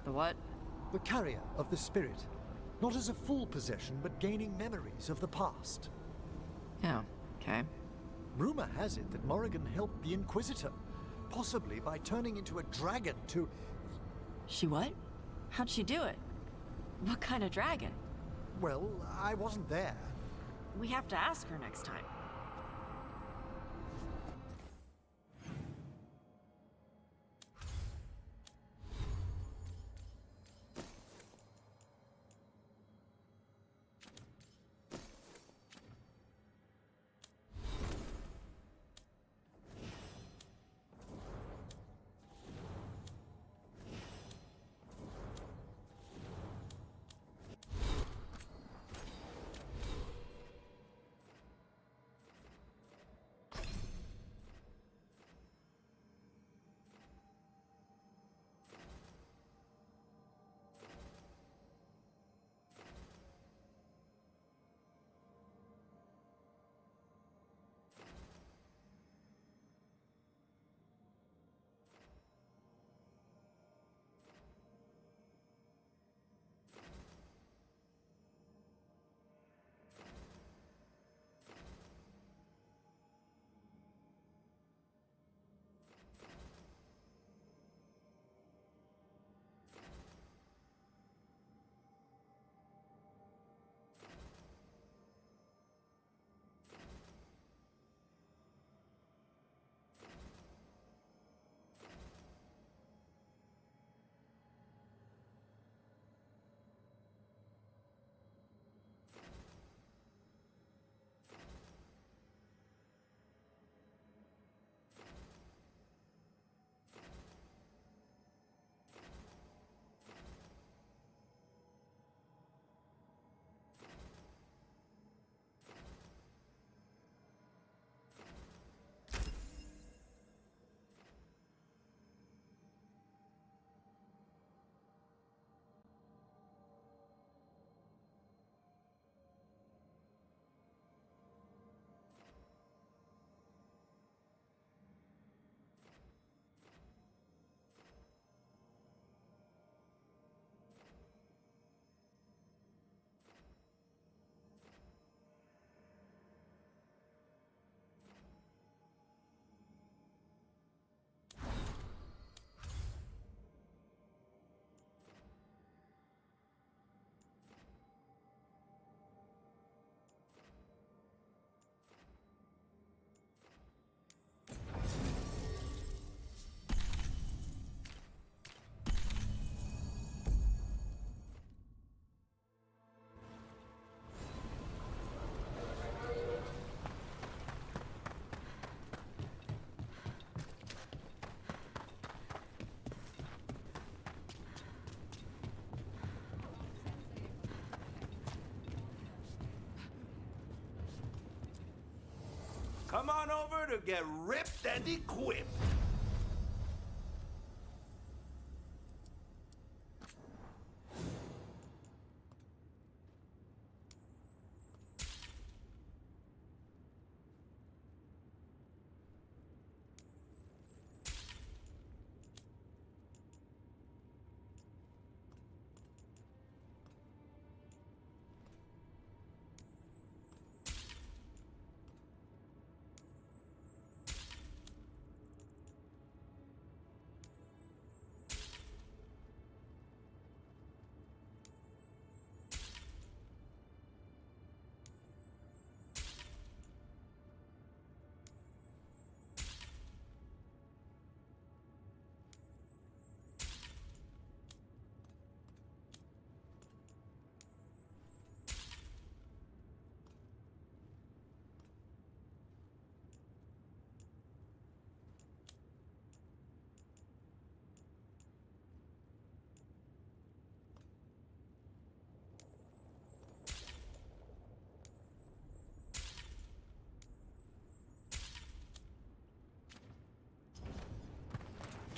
The what? The carrier of the spirit. Not as a full possession, but gaining memories of the past. Yeah, okay. Rumor has it that Morrigan helped the Inquisitor, possibly by turning into a dragon to... She what? How'd she do it? What kind of dragon? Well, I wasn't there. We have to ask her next time. Come on over to get ripped and equipped.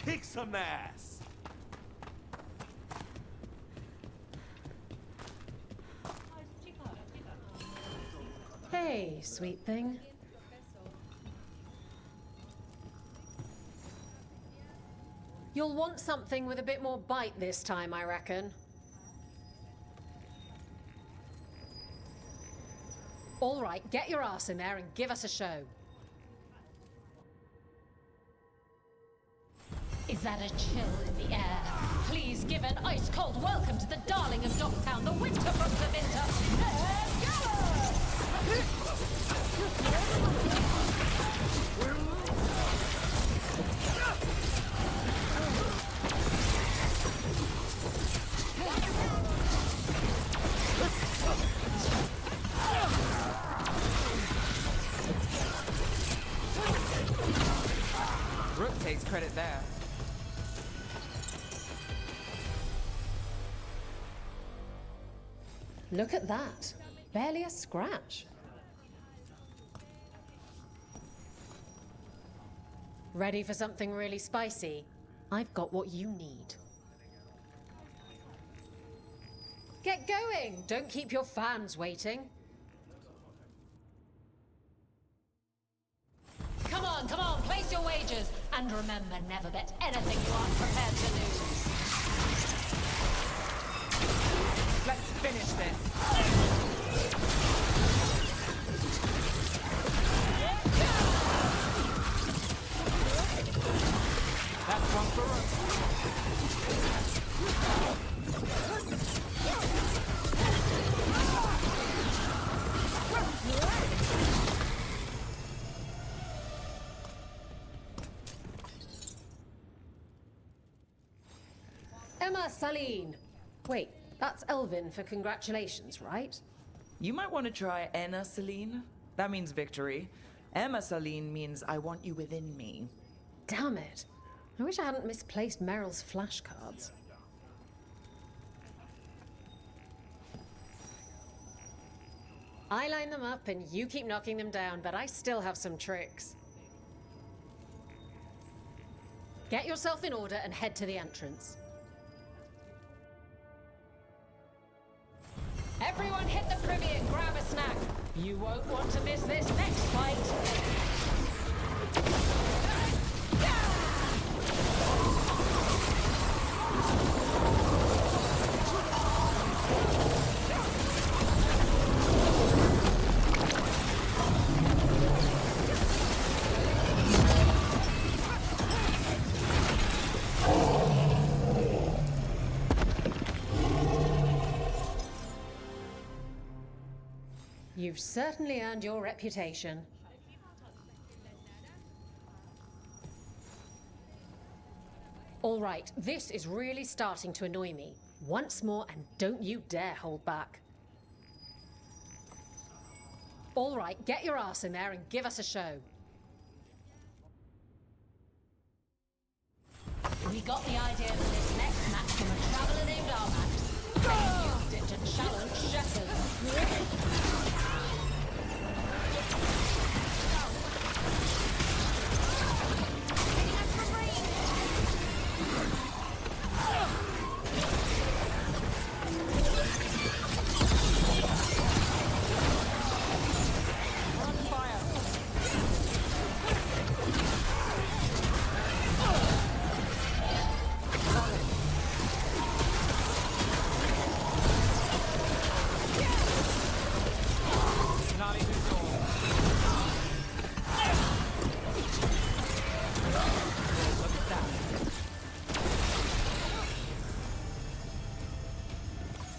Kick some ass! Hey, sweet thing. You'll want something with a bit more bite this time, I reckon. All right, get your ass in there and give us a show. Is that a chill in the air? Please give an ice-cold welcome to the darling of Docktown, the winter from Zavinta, Rook takes credit there. Look at that. Barely a scratch. Ready for something really spicy? I've got what you need. Get going! Don't keep your fans waiting. Come on, place your wagers. And remember, never bet anything you aren't prepared to lose. Let's finish this. That's one for us. Emma Saline. Wait, that's Elvin for congratulations, right? You might want to try Enna Celine. That means victory. Emma Celine means I want you within me. Damn it. I wish I hadn't misplaced Meryl's flashcards. I line them up and you keep knocking them down, but I still have some tricks. Get yourself in order and head to the entrance. Everyone hit the privy and grab a snack. You won't want to miss this next fight. You've certainly earned your reputation. All right, this is really starting to annoy me. Once more, and don't you dare hold back. All right, get your ass in there and give us a show. We got the idea for this next match from a traveler named Armax. They used it to challenge Shepard.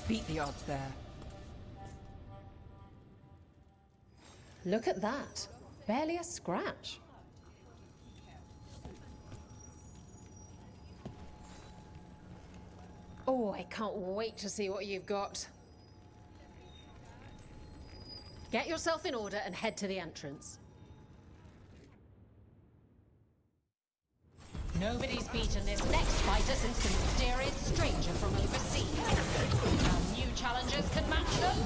Beat the odds there. Look at that. Barely a scratch. Oh, I can't wait to see what you've got. Get yourself in order and head to the entrance. Nobody's beaten this next fighter since the mysterious stranger from overseas. Now new challengers can match them.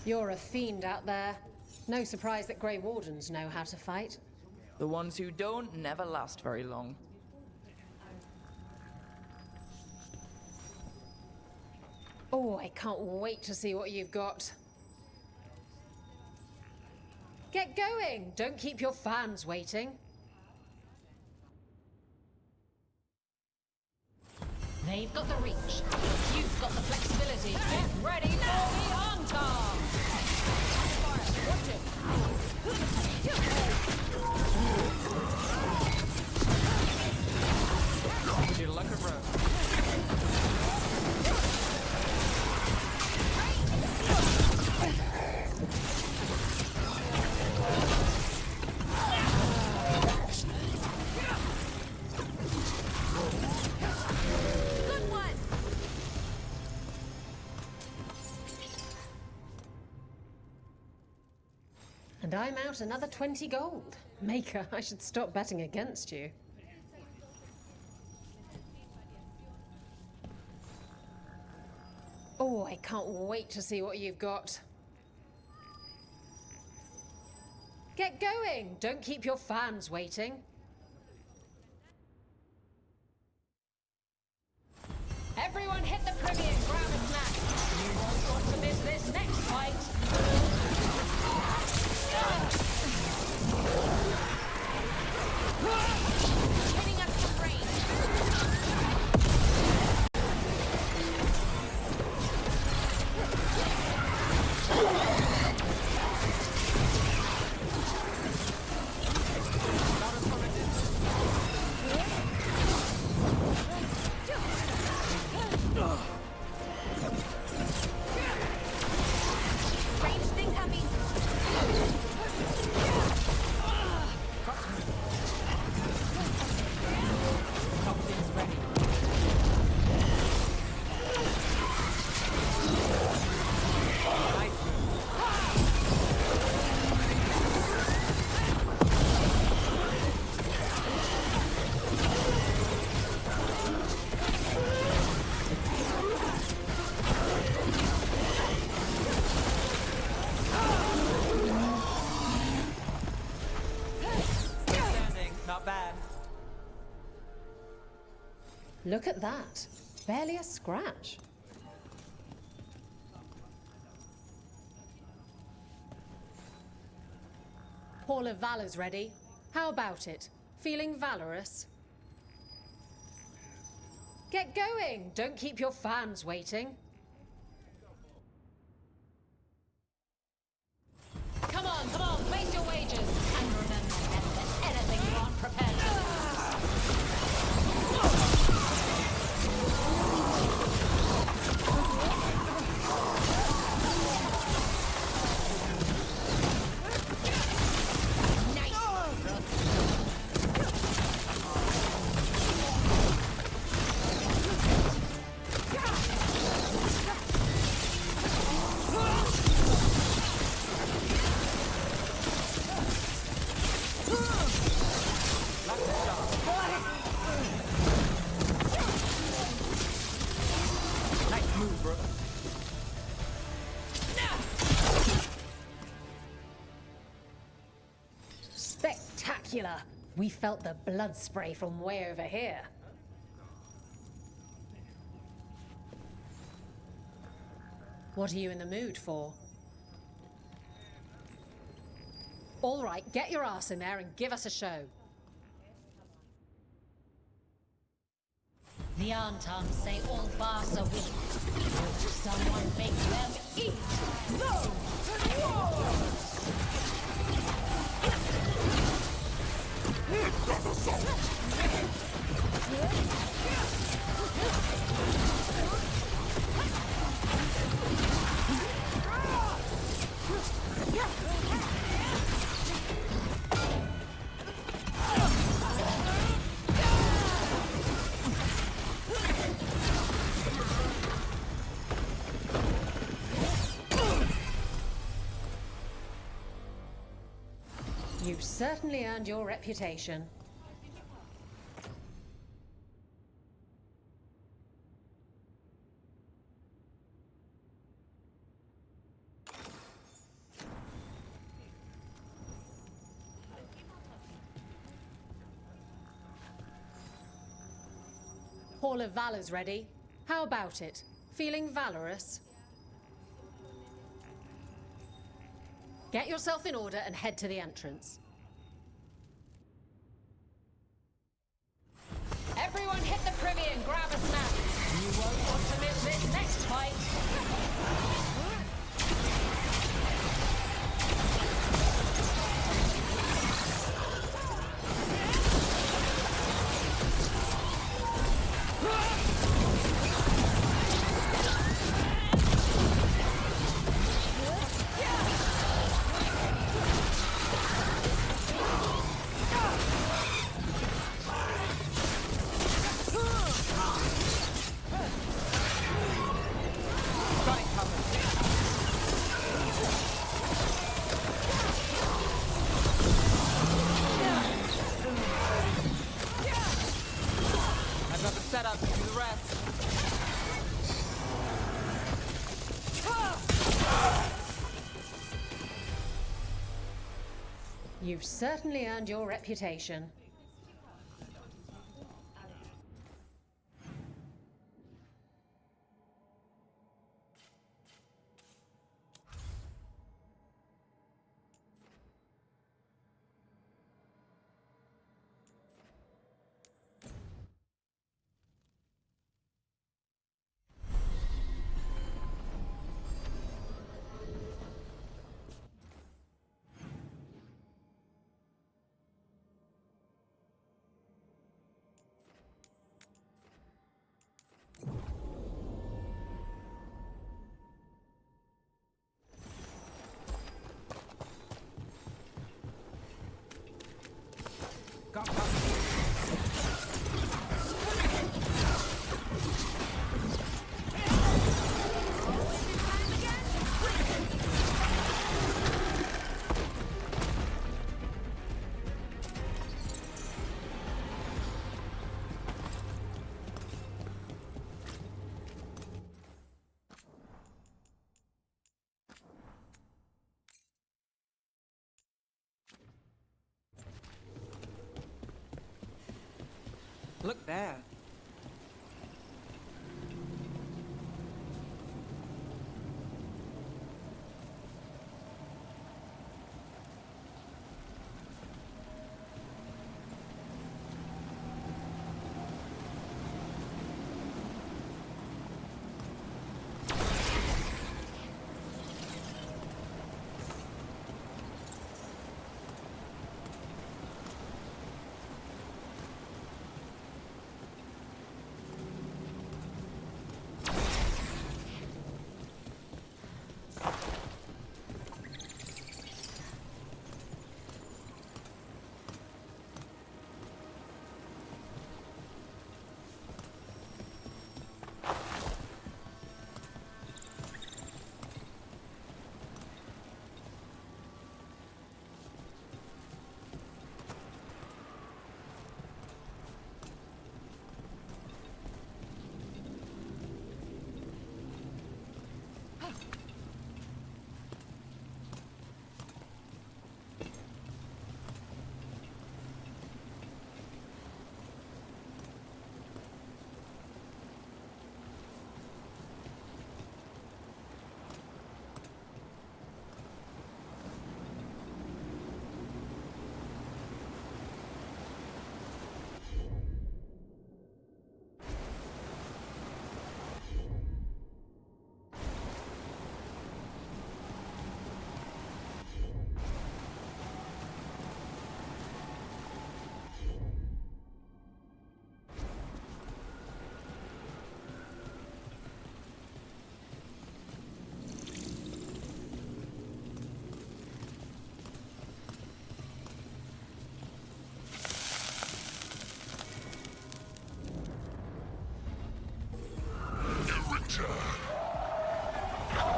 You're a fiend out there. No surprise that Grey Wardens know how to fight. The ones who don't never last very long. Oh, I can't wait to see what you've got. Get going! Don't keep your fans waiting. They've got the reach. You've got the flexibility. Get ready for the on-tom! Watch it! Would you like a rope? And I'm out another 20 gold. Maker, I should stop betting against you. Oh, I can't wait to see what you've got. Get going! Don't keep your fans waiting. Everyone hit the privy and grab a snack. You won't want to miss this next fight. Hitting us from range. Range thing coming. Not bad. Look at that. Barely a scratch. Hall of Valor's ready. How about it? Feeling valorous? Get going! Don't keep your fans waiting. Come on, place your wagers. And remember never that anything you aren't prepared to Nice move, bro. Spectacular! We felt the blood spray from way over here. What are you in the mood for? All right, get your ass in there and give us a show. The Antons say all bars are weak. Someone make them eat those dwarves! You've certainly earned your reputation. Hall of Valor's ready. How about it? Feeling valorous? Get yourself in order and head to the entrance. Everyone hit the privy and grab a snack. You won't want to miss this next fight. Set up to do the rest. You've certainly earned your reputation. Look there.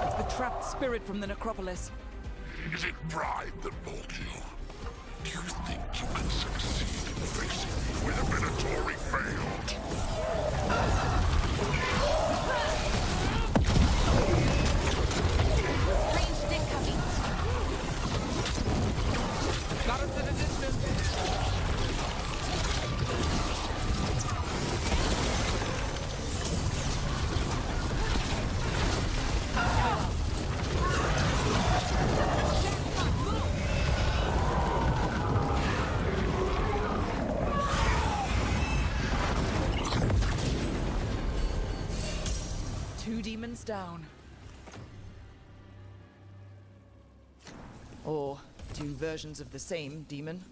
It's the trapped spirit from the necropolis. Is it pride that brought you? Do you think you can succeed in facing me where the Minotauri failed? Ranged incoming. Got us at a distance. 2 demons down. Or 2 versions of the same demon.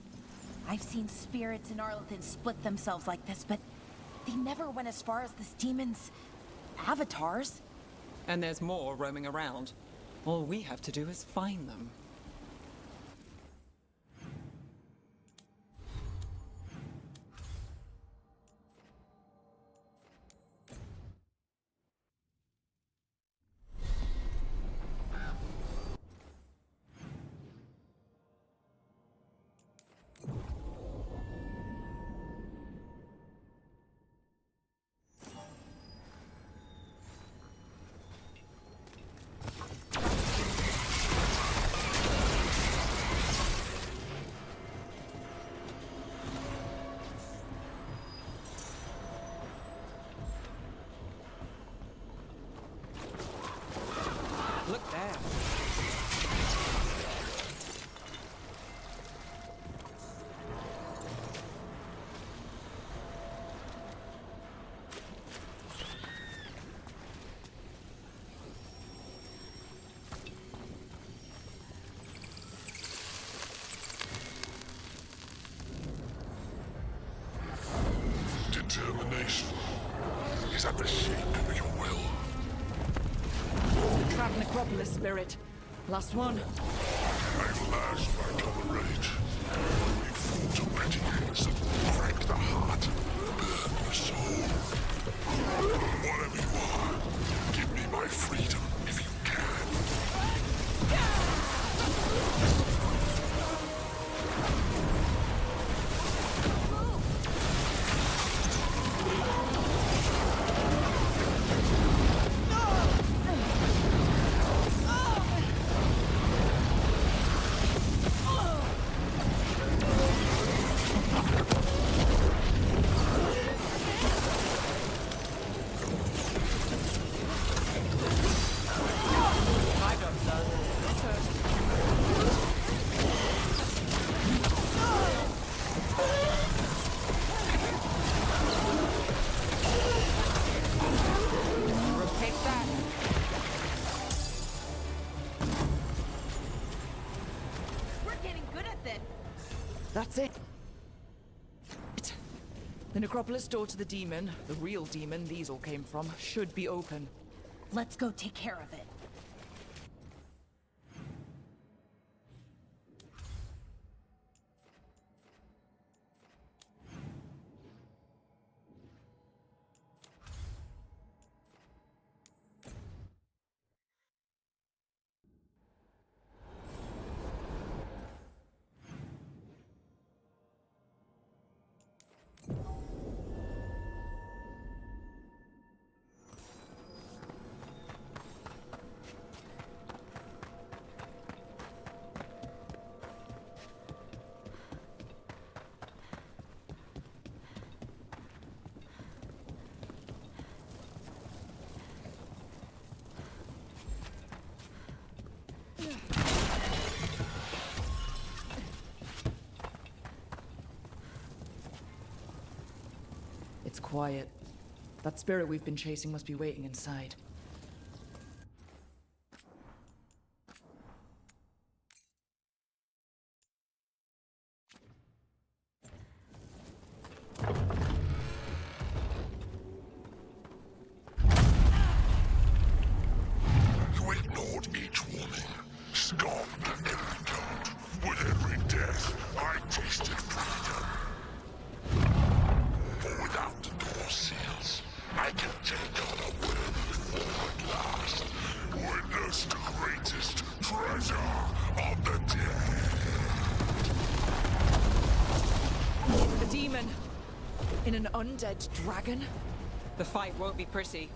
I've seen spirits in Arlethan split themselves like this, but they never went as far as this demon's avatars. And there's more roaming around. All we have to do is find them. Look there. Determination is at the shape of your will. Trapped Necropolis spirit. Last one. I've lashed my double rage. We've fought already, so crack the heart, burn the soul. Whatever you are, give me my freedom if you can. That's it. The Necropolis door to the demon, the real demon these all came from, should be open. Let's go take care of it. It's quiet. That spirit we've been chasing must be waiting inside. You ignored each warning, scoffed at every taunt. With every death, I tasted freedom. For without the door seals, I can take on a worthy form at last. Witness the greatest treasure of the dead. A demon! In an undead dragon? The fight won't be pretty.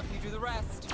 have you do the rest.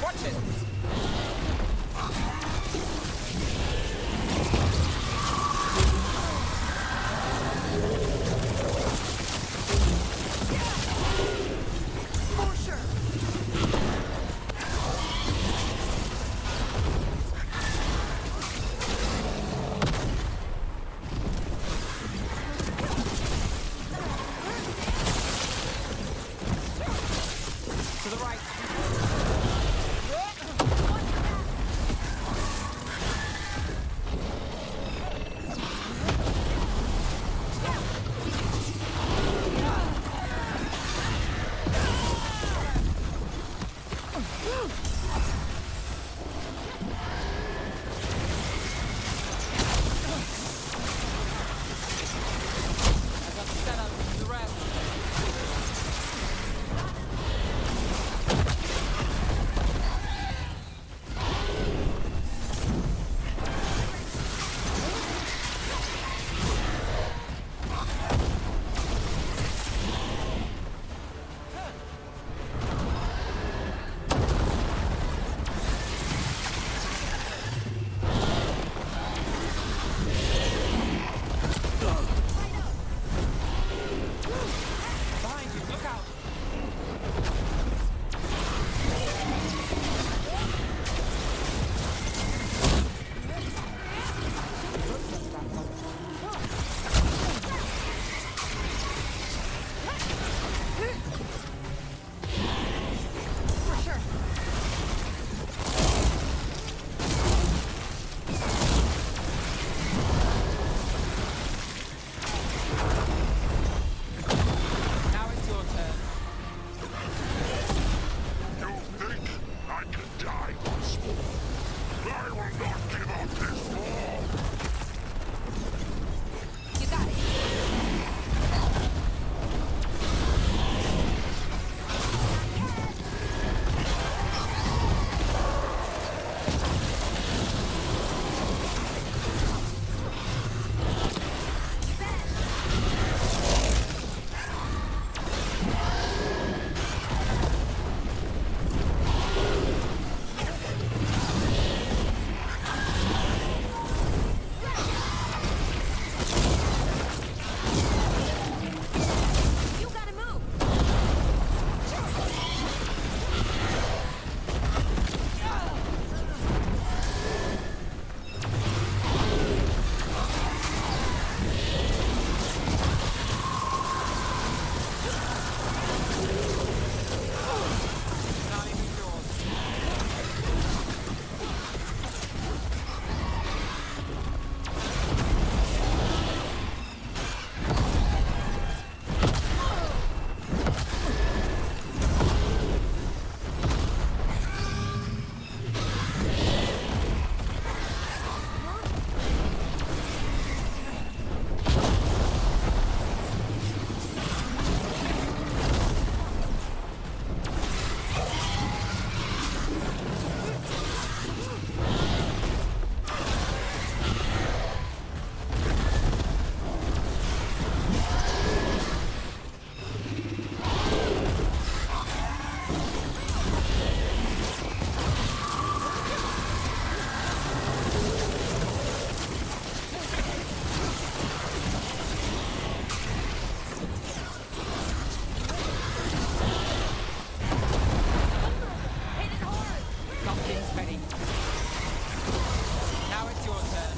Watch it! To the right. I got the setup for the rest. Behind you, look out! Now it's your turn. You think I can die once more? I will not give up this war! You got it. You gotta move. Not even yours. Pumpkin's ready. Now it's your turn.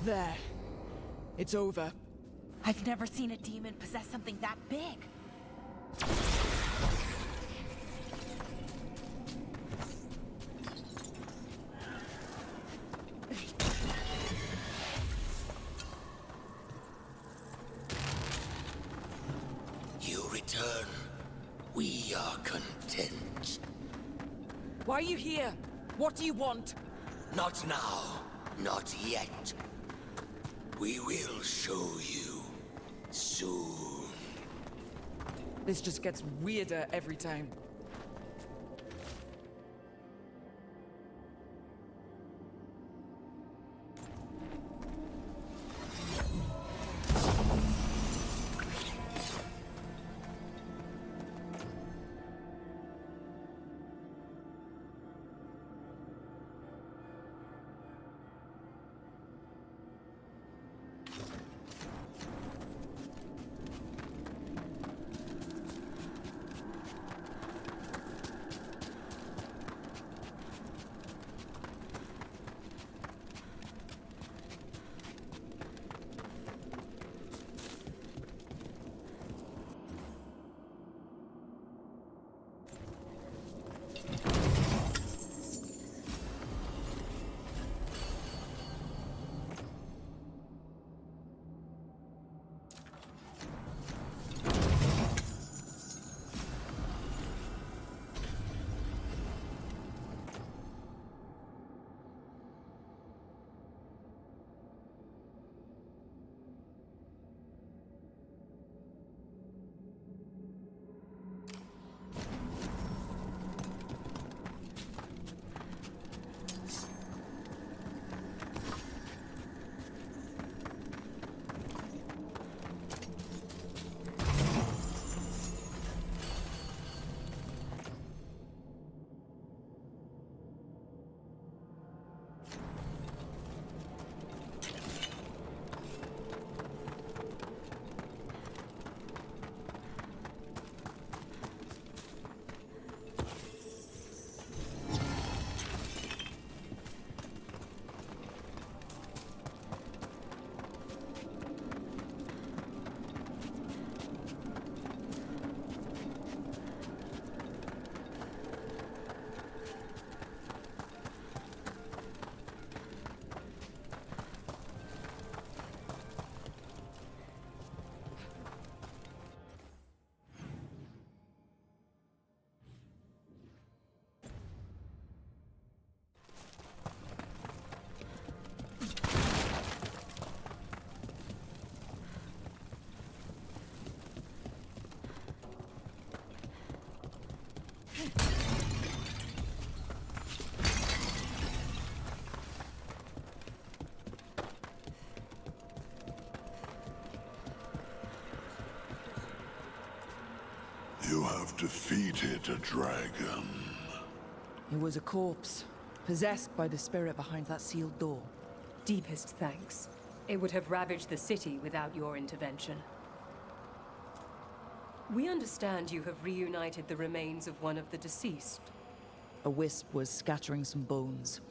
There. It's over. I've never seen a demon possess something that big. You return. We are content. Why are you here? What do you want? Not now. Not yet. We will show you soon. This just gets weirder every time. You have defeated a dragon. It was a corpse, possessed by the spirit behind that sealed door. Deepest thanks. It would have ravaged the city without your intervention. We understand you have reunited the remains of one of the deceased. A wisp was scattering some bones.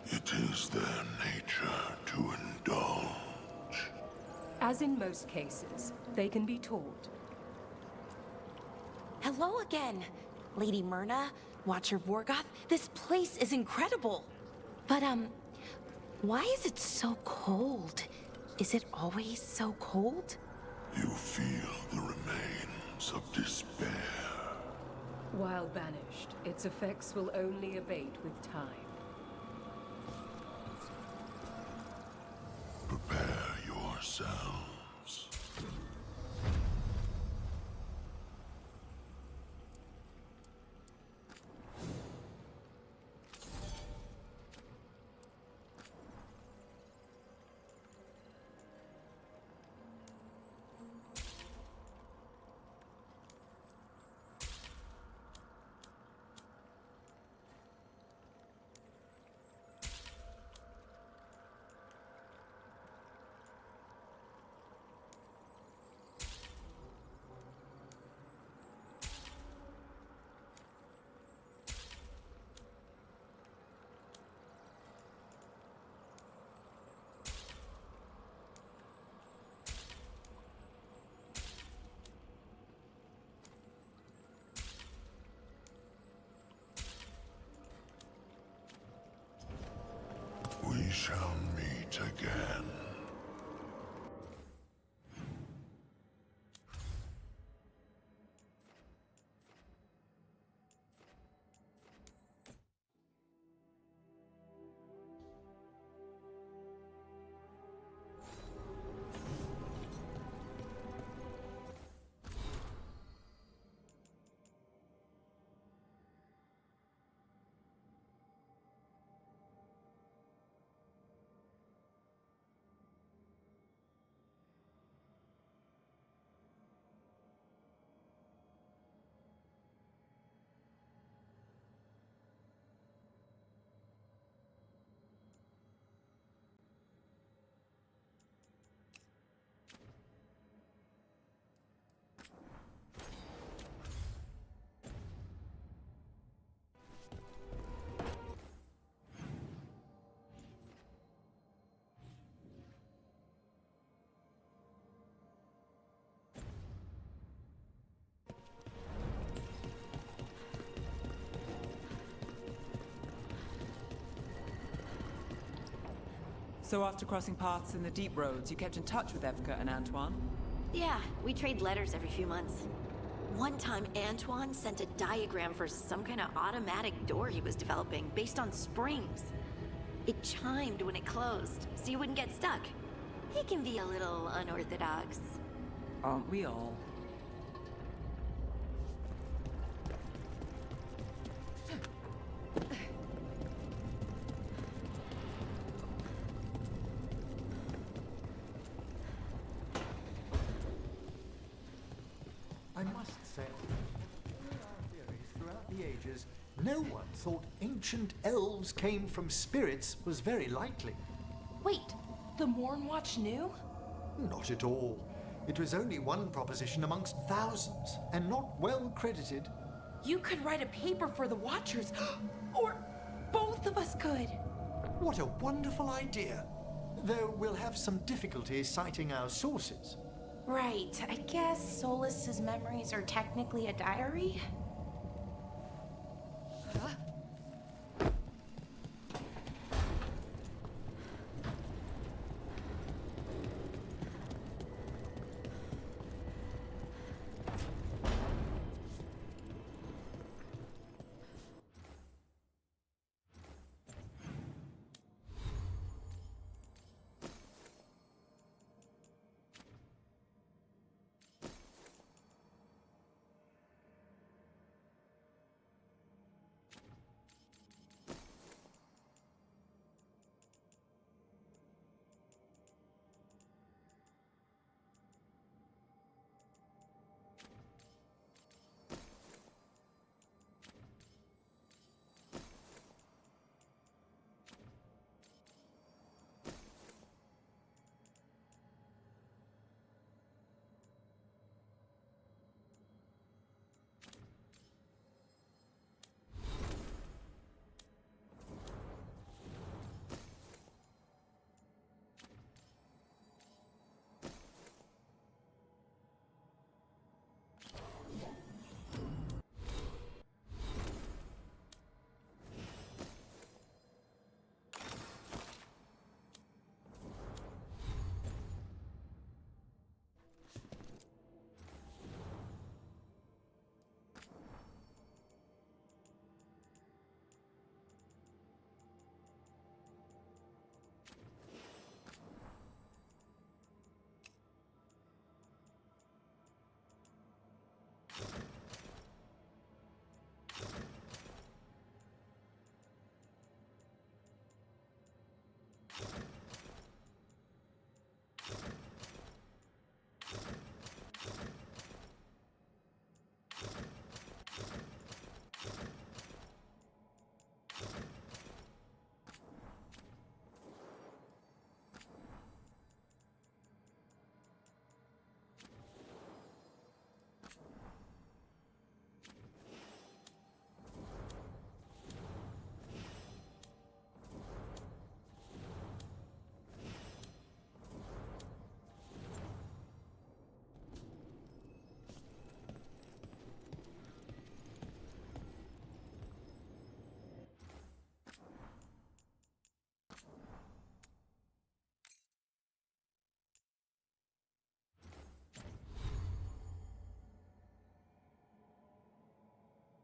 It is their nature to indulge. As in most cases, they can be taught. Hello again, Lady Myrna, Watcher Vorgoth. This place is incredible. But, why is it so cold? Is it always so cold? You feel the remains of despair. While banished, its effects will only abate with time. Prepare yourselves. shall meet again. So after crossing paths in the deep roads, you kept in touch with Evka and Antoine? Yeah, we trade letters every few months. One time, Antoine sent a diagram for some kind of automatic door he was developing based on springs. It chimed when it closed, so you wouldn't get stuck. He can be a little unorthodox. Aren't we all? I must say, in our theories throughout the ages, no one thought ancient elves came from spirits was very likely. Wait, the Mornwatch knew? Not at all. It was only one proposition amongst thousands, and not well credited. You could write a paper for the Watchers, or both of us could. What a wonderful idea. Though we'll have some difficulty citing our sources. Right, I guess Solus's memories are technically a diary? Huh?